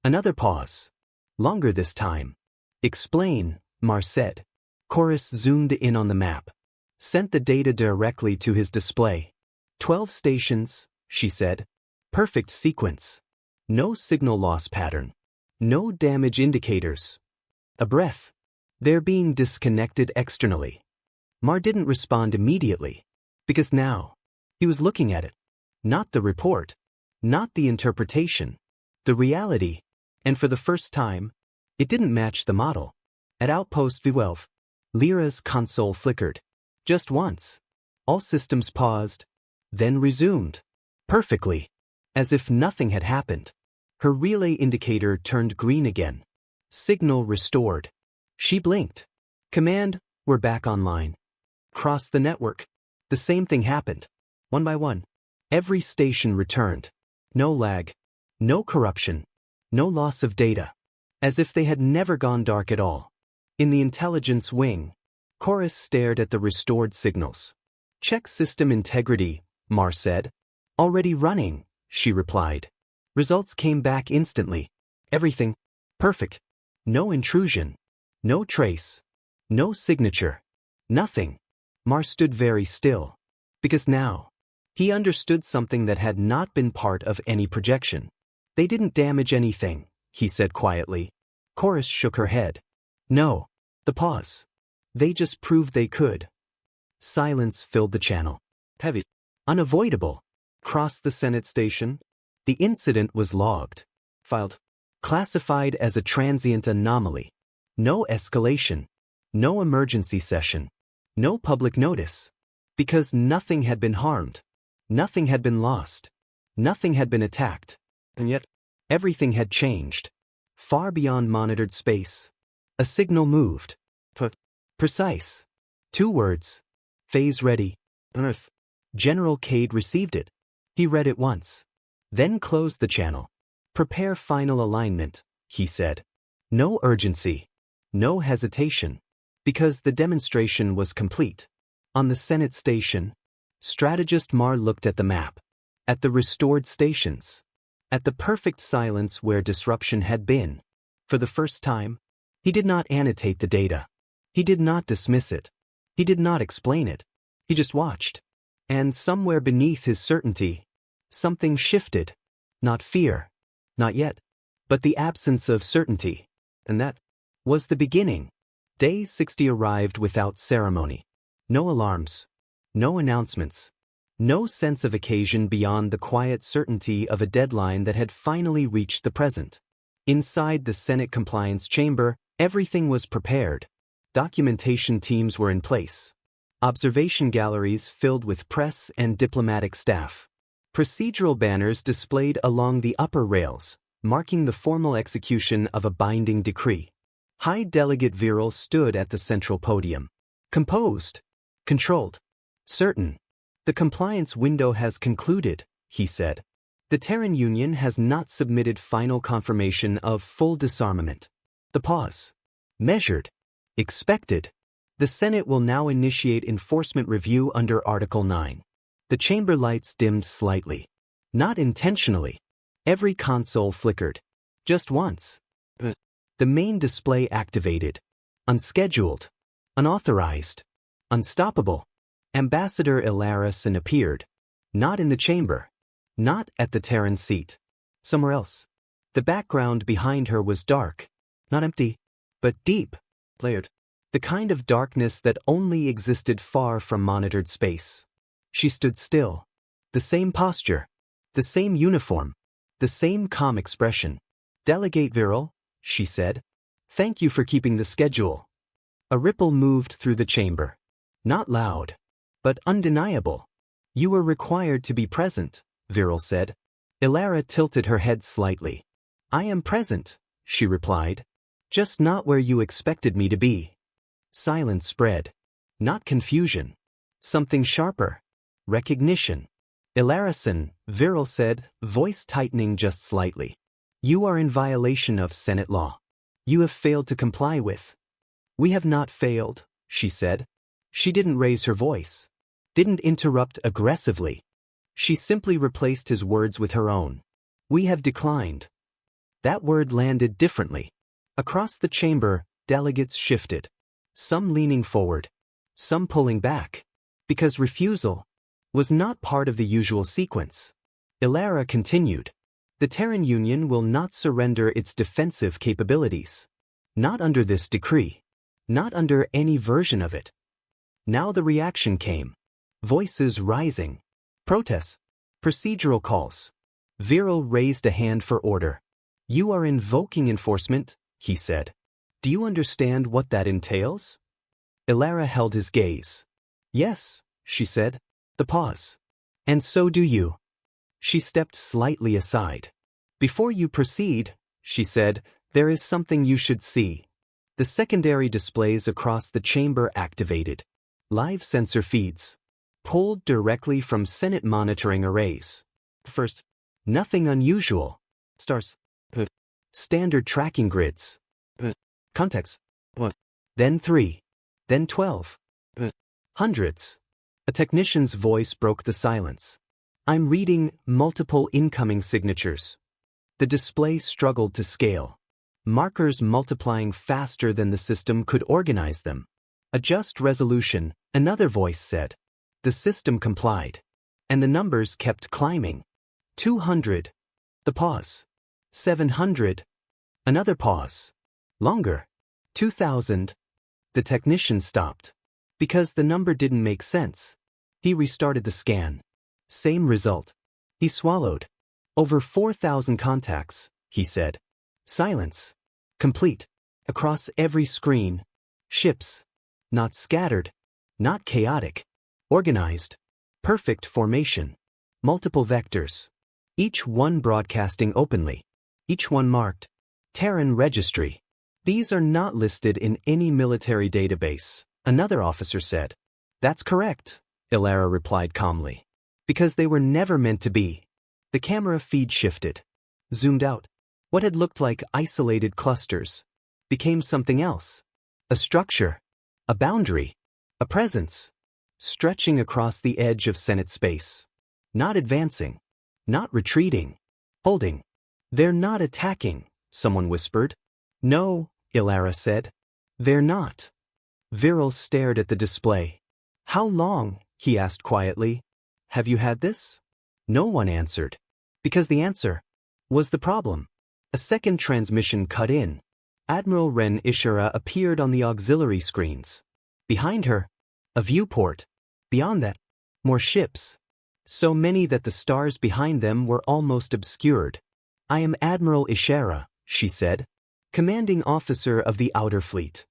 Another pause. Longer this time. Explain, Mar said. Chorus zoomed in on the map. Sent the data directly to his display. 12 stations, she said. Perfect sequence. No signal loss pattern. No damage indicators. A breath. They're being disconnected externally. Mar didn't respond immediately. Because now, he was looking at it. Not the report. Not the interpretation. The reality. And for the first time, it didn't match the model. At Outpost V12, Lyra's console flickered. Just once. All systems paused. Then resumed. Perfectly. As if nothing had happened. Her relay indicator turned green again. Signal restored. She blinked. Command, we're back online. Cross the network. The same thing happened. One by one. Every station returned. No lag. No corruption. No loss of data. As if they had never gone dark at all. In the intelligence wing, Chorus stared at the restored signals. Check system integrity, Mar said. Already running, she replied. Results came back instantly. Everything. Perfect. No intrusion. No trace. No signature. Nothing. Mar stood very still. Because now, he understood something that had not been part of any projection. They didn't damage anything, he said quietly. Chorus shook her head. No. The pause. They just proved they could. Silence filled the channel. Heavy. Unavoidable. Crossed the Senate station. The incident was logged. Filed. Classified as a transient anomaly. No escalation. No emergency session. No public notice. Because nothing had been harmed. Nothing had been lost. Nothing had been attacked. And yet, everything had changed. Far beyond monitored space. A signal moved. Precise. 2 words. Phase ready. On Earth. General Cade received it. He read it once. Then closed the channel. Prepare final alignment, he said. No urgency. No hesitation. Because the demonstration was complete. On the Senate station, strategist Mar looked at the map. At the restored stations. At the perfect silence where disruption had been. For the first time, he did not annotate the data. He did not dismiss it. He did not explain it. He just watched. And somewhere beneath his certainty, something shifted. Not fear. Not yet. But the absence of certainty. And that was the beginning. Day 60 arrived without ceremony. No alarms. No announcements. No sense of occasion beyond the quiet certainty of a deadline that had finally reached the present. Inside the Senate compliance chamber, everything was prepared. Documentation teams were in place. Observation galleries filled with press and diplomatic staff. Procedural banners displayed along the upper rails, marking the formal execution of a binding decree. High Delegate Viral stood at the central podium. Composed. Controlled. Certain. The compliance window has concluded, he said. The Terran Union has not submitted final confirmation of full disarmament. The pause. Measured. Expected. The Senate will now initiate enforcement review under Article 9. The chamber lights dimmed slightly. Not intentionally. Every console flickered. Just once. The main display activated. Unscheduled. Unauthorized. Unstoppable. Ambassador Ilarison appeared. Not in the chamber. Not at the Terran seat. Somewhere else. The background behind her was dark. Not empty, but deep. Layered. The kind of darkness that only existed far from monitored space. She stood still. The same posture. The same uniform. The same calm expression. Delegate Viral, she said. Thank you for keeping the schedule. A ripple moved through the chamber. Not loud, but undeniable. You were required to be present, Viral said. Ilara tilted her head slightly. I am present, she replied. Just not where you expected me to be. Silence spread. Not confusion. Something sharper. Recognition. Ilarison, Viral said, voice tightening just slightly. You are in violation of Senate law. You have failed to comply with. We have not failed, she said. She didn't raise her voice. Didn't interrupt aggressively. She simply replaced his words with her own. We have declined. That word landed differently. Across the chamber, delegates shifted. Some leaning forward. Some pulling back. Because refusal was not part of the usual sequence. Ilara continued. The Terran Union will not surrender its defensive capabilities. Not under this decree. Not under any version of it. Now the reaction came. Voices rising. Protests. Procedural calls. Viral raised a hand for order. You are invoking enforcement, he said. Do you understand what that entails? Ilara held his gaze. Yes, she said. The pause. And so do you. She stepped slightly aside. Before you proceed, she said, there is something you should see. The secondary displays across the chamber activated. Live sensor feeds. Pulled directly from Senate monitoring arrays. First, nothing unusual. Stars. Standard tracking grids. Context. Then 3. Then 12. Hundreds. A technician's voice broke the silence. I'm reading multiple incoming signatures. The display struggled to scale. Markers multiplying faster than the system could organize them. Adjust resolution, another voice said. The system complied. And the numbers kept climbing. 200. The pause. 700. Another pause. Longer. 2000. The technician stopped. Because the number didn't make sense. He restarted the scan. Same result. He swallowed. Over 4,000 contacts, he said. Silence. Complete. Across every screen. Ships. Not scattered. Not chaotic. Organized. Perfect formation. Multiple vectors. Each one broadcasting openly. Each one marked. Terran Registry. These are not listed in any military database, another officer said. That's correct, Ilara replied calmly. Because they were never meant to be. The camera feed shifted. Zoomed out. What had looked like isolated clusters became something else. A structure. A boundary. A presence. Stretching across the edge of Senate space. Not advancing. Not retreating. Holding. They're not attacking, someone whispered. No, Ilara said. They're not. Viral stared at the display. How long, he asked quietly. Have you had this? No one answered. Because the answer was the problem. A second transmission cut in. Admiral Ren Ishara appeared on the auxiliary screens. Behind her, a viewport. Beyond that, more ships. So many that the stars behind them were almost obscured. I am Admiral Ishara, she said, commanding officer of the Outer Fleet.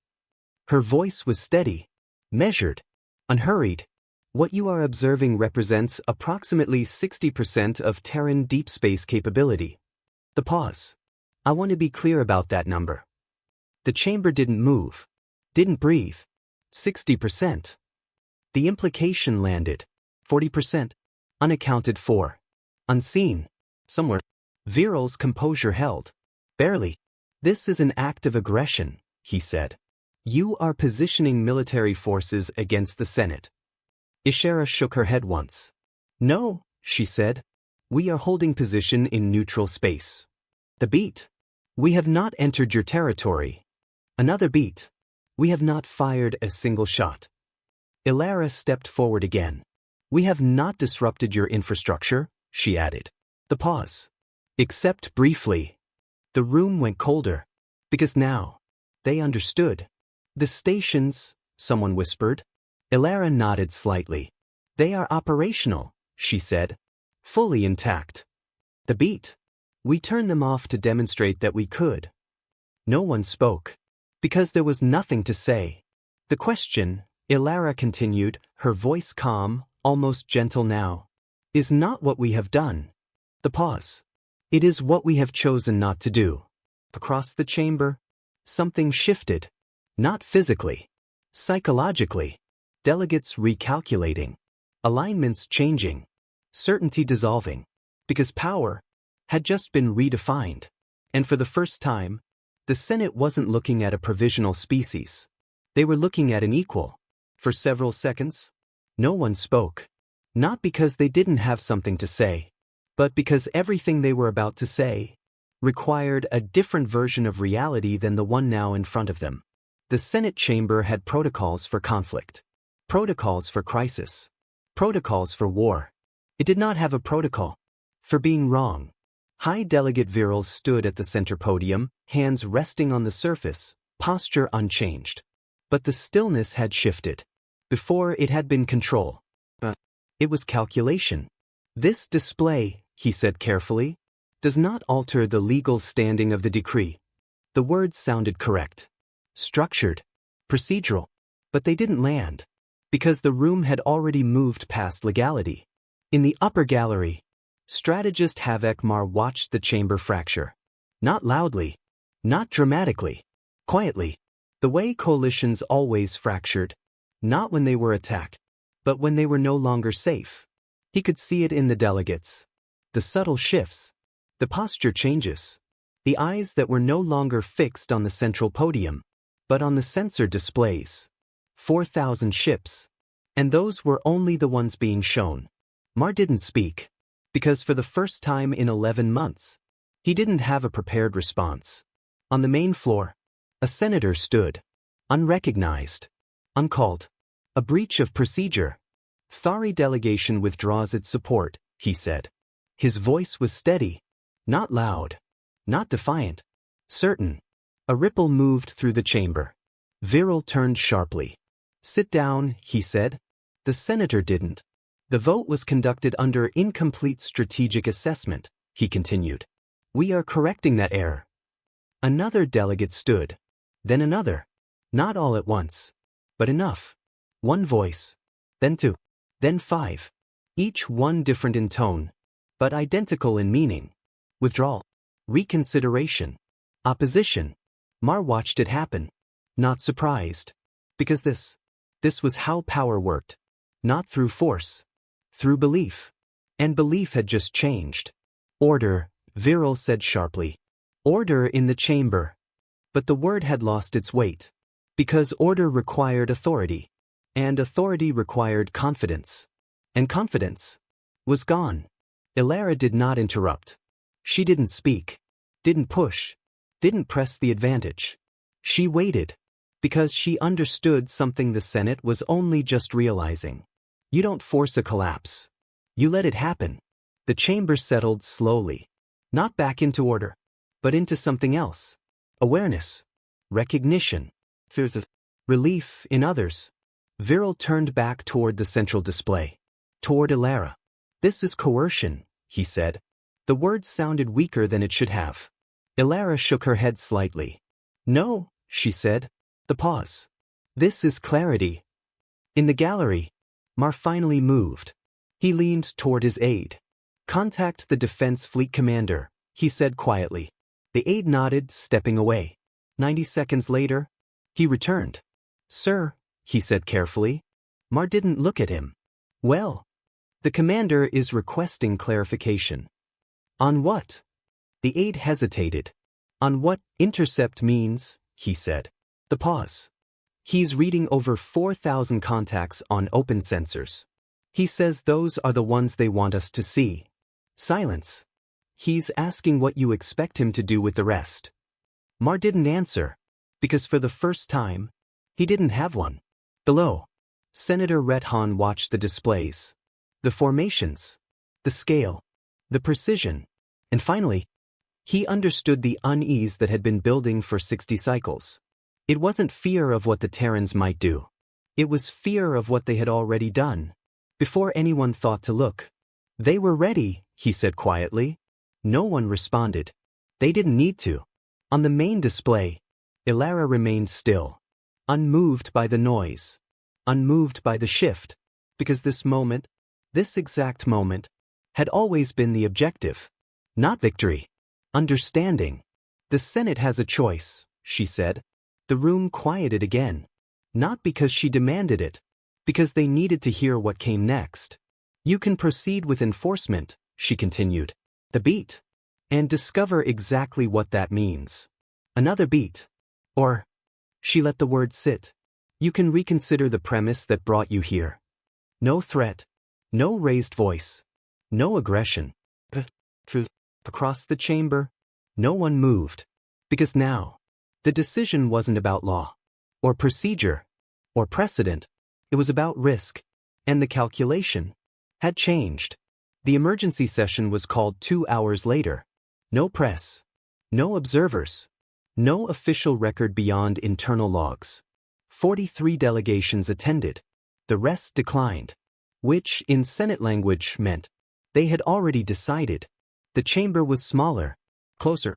Her voice was steady, measured, unhurried. What you are observing represents approximately 60% of Terran deep space capability. The pause. I want to be clear about that number. The chamber didn't move, didn't breathe. 60%. The implication landed. 40%. Unaccounted for. Unseen. Somewhere. Viral's composure held. Barely. This is an act of aggression, he said. You are positioning military forces against the Senate. Ishara shook her head once. No, she said. We are holding position in neutral space. The beat. We have not entered your territory. Another beat. We have not fired a single shot. Ilara stepped forward again. We have not disrupted your infrastructure, she added. The pause. Except briefly. The room went colder. Because now, they understood. The stations, someone whispered. Ilara nodded slightly. They are operational, she said. Fully intact. The beat. We turned them off to demonstrate that we could. No one spoke. Because there was nothing to say. The question, Ilara continued, her voice calm, almost gentle now, is not what we have done. The pause. It is what we have chosen not to do. Across the chamber, something shifted. Not physically. Psychologically. Delegates recalculating. Alignments changing. Certainty dissolving. Because power had just been redefined. And for the first time, the Senate wasn't looking at a provisional species. They were looking at an equal. For several seconds, no one spoke. Not because they didn't have something to say, but because everything they were about to say required a different version of reality than the one now in front of them. The Senate chamber had protocols for conflict. Protocols for crisis. Protocols for war. It did not have a protocol for being wrong. High Delegate Viral stood at the center podium, hands resting on the surface, posture unchanged. But the stillness had shifted. Before it had been control. It was calculation. This display, he said carefully, does not alter the legal standing of the decree. The words sounded correct. Structured. Procedural. But they didn't land. Because the room had already moved past legality. In the upper gallery, strategist Havek Mar watched the chamber fracture. Not loudly. Not dramatically. Quietly. The way coalitions always fractured. Not when they were attacked, but when they were no longer safe. He could see it in the delegates. The subtle shifts. The posture changes. The eyes that were no longer fixed on the central podium, but on the sensor displays. 4,000 ships. And those were only the ones being shown. Mar didn't speak. Because for the first time in 11 months, he didn't have a prepared response. On the main floor, a senator stood, unrecognized, uncalled. A breach of procedure. Thari delegation withdraws its support, he said. His voice was steady, not loud, not defiant, certain. A ripple moved through the chamber. Viral turned sharply. Sit down, he said. The senator didn't. The vote was conducted under incomplete strategic assessment, he continued. We are correcting that error. Another delegate stood. Then another. Not all at once. But enough. One voice. Then two. Then five. Each one different in tone, but identical in meaning. Withdrawal. Reconsideration. Opposition. Mar watched it happen. Not surprised. Because this was how power worked. Not through force. Through belief. And belief had just changed. Order, Viral said sharply. Order in the chamber. But the word had lost its weight. Because order required authority. And authority required confidence. And confidence was gone. Ilara did not interrupt. She didn't speak. Didn't push. Didn't press the advantage. She waited. Because she understood something the Senate was only just realizing. You don't force a collapse. You let it happen. The chamber settled slowly. Not back into order, but into something else. Awareness. Recognition. Fears of relief in others. Viral turned back toward the central display. Toward Ilara. This is coercion, he said. The words sounded weaker than it should have. Ilara shook her head slightly. No, she said. The pause. This is clarity. In the gallery, Mar finally moved. He leaned toward his aide. Contact the Defense Fleet Commander, he said quietly. The aide nodded, stepping away. 90 seconds later, he returned. Sir, he said carefully. Mar didn't look at him. Well, the commander is requesting clarification. On what? The aide hesitated. On what intercept means, he said. The pause. He's reading over 4,000 contacts on open sensors. He says those are the ones they want us to see. Silence. He's asking what you expect him to do with the rest. Mar didn't answer, because for the first time, he didn't have one. Below, Senator Rethan watched the displays. The formations. The scale. The precision. And finally, he understood the unease that had been building for 60 cycles. It wasn't fear of what the Terrans might do. It was fear of what they had already done. Before anyone thought to look. They were ready, he said quietly. No one responded. They didn't need to. On the main display, Ilara remained still. Unmoved by the noise. Unmoved by the shift. Because this moment, this exact moment, had always been the objective. Not victory. Understanding. The Senate has a choice, she said. The room quieted again. Not because she demanded it. Because they needed to hear what came next. You can proceed with enforcement, she continued. The beat. And discover exactly what that means. Another beat. Or, she let the word sit. You can reconsider the premise that brought you here. No threat. No raised voice. No aggression. Across the chamber, no one moved. Because now, the decision wasn't about law, or procedure, or precedent. It was about risk. And the calculation had changed. The emergency session was called 2 hours later. No press. No observers. No official record beyond internal logs. 43 delegations attended. The rest declined. Which, in Senate language, meant they had already decided. The chamber was smaller. Closer.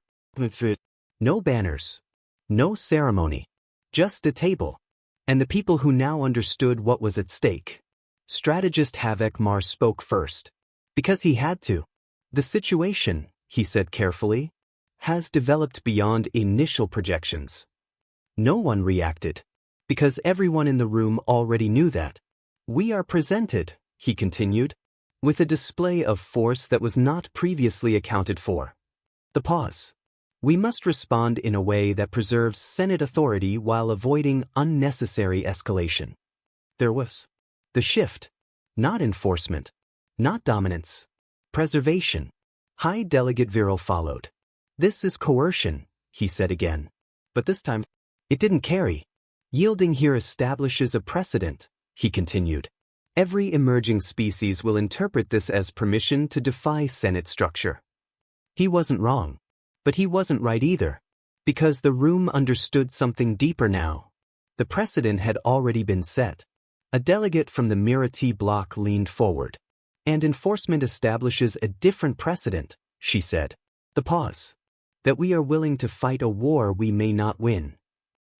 No banners. No ceremony. Just a table. And the people who now understood what was at stake. Strategist Havek Mar spoke first. Because he had to. The situation, he said carefully, has developed beyond initial projections. No one reacted. Because everyone in the room already knew that. We are presented, he continued, with a display of force that was not previously accounted for. The pause. We must respond in a way that preserves Senate authority while avoiding unnecessary escalation. There was the shift. Not enforcement. Not dominance. Preservation. High Delegate Viral followed. This is coercion, he said again. But this time, it didn't carry. Yielding here establishes a precedent, he continued. Every emerging species will interpret this as permission to defy Senate structure. He wasn't wrong. But he wasn't right either. Because the room understood something deeper now. The precedent had already been set. A delegate from the Mirati bloc leaned forward. And enforcement establishes a different precedent, she said. The pause. That we are willing to fight a war we may not win.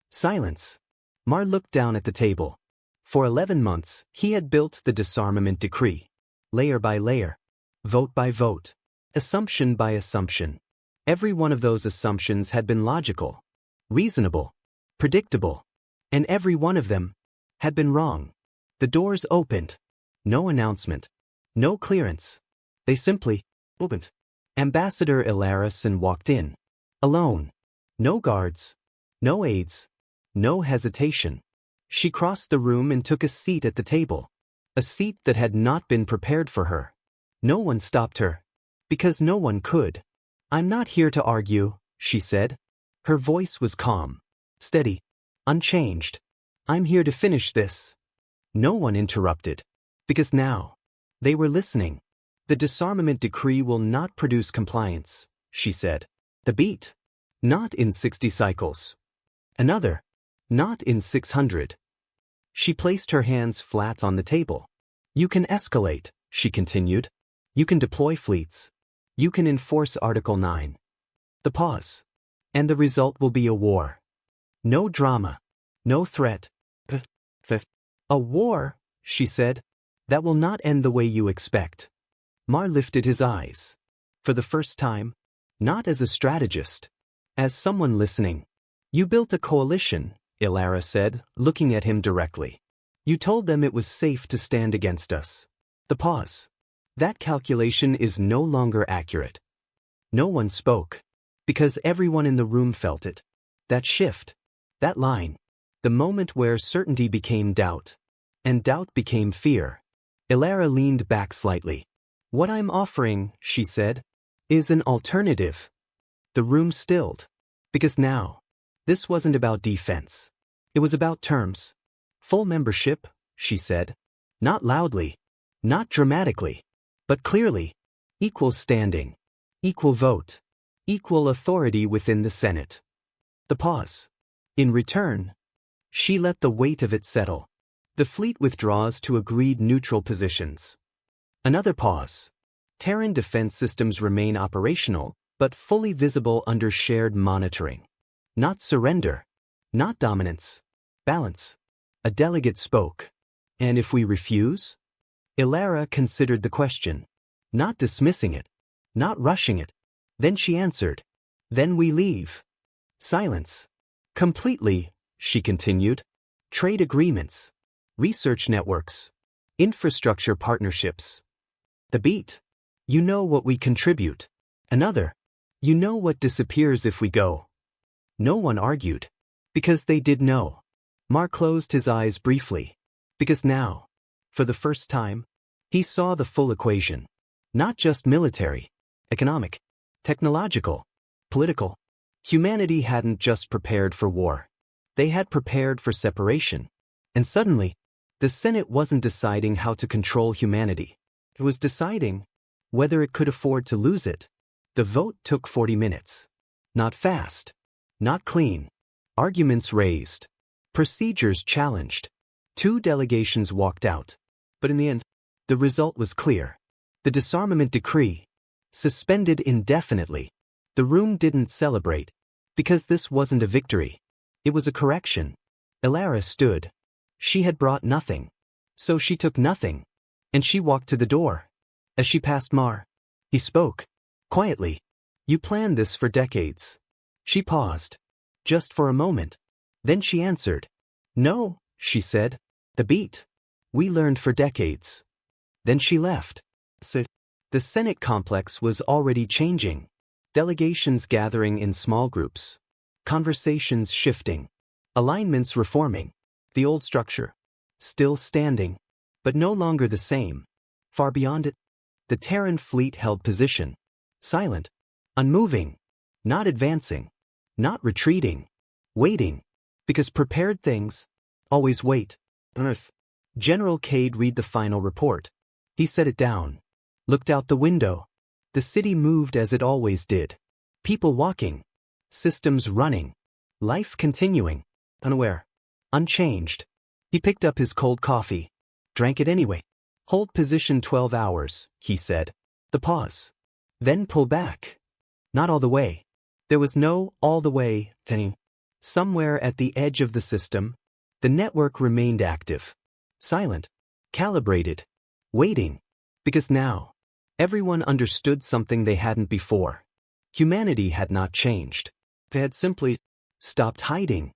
Silence. Mar looked down at the table. For 11 months, he had built the disarmament decree. Layer by layer. Vote by vote. Assumption by assumption. Every one of those assumptions had been logical, reasonable, predictable. And every one of them had been wrong. The doors opened. No announcement. No clearance. They simply opened. Ambassador Ilarison walked in. Alone. No guards. No aides. No hesitation. She crossed the room and took a seat at the table. A seat that had not been prepared for her. No one stopped her. Because no one could. I'm not here to argue, she said. Her voice was calm, steady, unchanged. I'm here to finish this. No one interrupted. Because now, they were listening. The disarmament decree will not produce compliance, she said. The beat. Not in 60 cycles. Another. Not in 600. She placed her hands flat on the table. You can escalate, she continued. You can deploy fleets. You can enforce Article 9. The pause. And the result will be a war. No drama. No threat. A war, she said, that will not end the way you expect. Mar lifted his eyes. For the first time, not as a strategist, as someone listening. You built a coalition, Ilara said, looking at him directly. You told them it was safe to stand against us. The pause. That calculation is no longer accurate. No one spoke. Because everyone in the room felt it. That shift. That line. The moment where certainty became doubt. And doubt became fear. Ilara leaned back slightly. What I'm offering, she said, is an alternative. The room stilled. Because now, this wasn't about defense. It was about terms. Full membership, she said. Not loudly. Not dramatically. But clearly. Equal standing. Equal vote. Equal authority within the Senate. The pause. In return, she let the weight of it settle. The fleet withdraws to agreed neutral positions. Another pause. Terran defense systems remain operational, but fully visible under shared monitoring. Not surrender. Not dominance. Balance. A delegate spoke. And if we refuse? Ilara considered the question. Not dismissing it. Not rushing it. Then she answered. Then we leave. Silence. Completely, she continued. Trade agreements. Research networks. Infrastructure partnerships. The beat. You know what we contribute. Another. You know what disappears if we go. No one argued. Because they did know. Mar closed his eyes briefly. Because now, for the first time, he saw the full equation. Not just military, economic, technological, political. Humanity hadn't just prepared for war. They had prepared for separation. And suddenly, the Senate wasn't deciding how to control humanity. It was deciding whether it could afford to lose it. The vote took 40 minutes. Not fast. Not clean. Arguments raised. Procedures challenged. 2 delegations walked out. But in the end, the result was clear. The disarmament decree. Suspended indefinitely. The room didn't celebrate. Because this wasn't a victory. It was a correction. Ilara stood. She had brought nothing. So she took nothing. And she walked to the door. As she passed Mar, he spoke. Quietly. You planned this for decades. She paused. Just for a moment. Then she answered. No, she said. The beat. We learned for decades. Then she left. So, the Senate complex was already changing. Delegations gathering in small groups. Conversations shifting. Alignments reforming. The old structure. Still standing. But no longer the same. Far beyond it. The Terran fleet held position. Silent. Unmoving. Not advancing. Not retreating. Waiting. Because prepared things always wait. On Earth. General Cade read the final report. He set it down. Looked out the window. The city moved as it always did. People walking. Systems running. Life continuing. Unaware. Unchanged. He picked up his cold coffee. Drank it anyway. Hold position 12 hours, he said. The pause. Then pull back. Not all the way. There was no all the way thing. Somewhere at the edge of the system, the network remained active. Silent. Calibrated. Waiting. Because now, everyone understood something they hadn't before. Humanity had not changed. They had simply stopped hiding.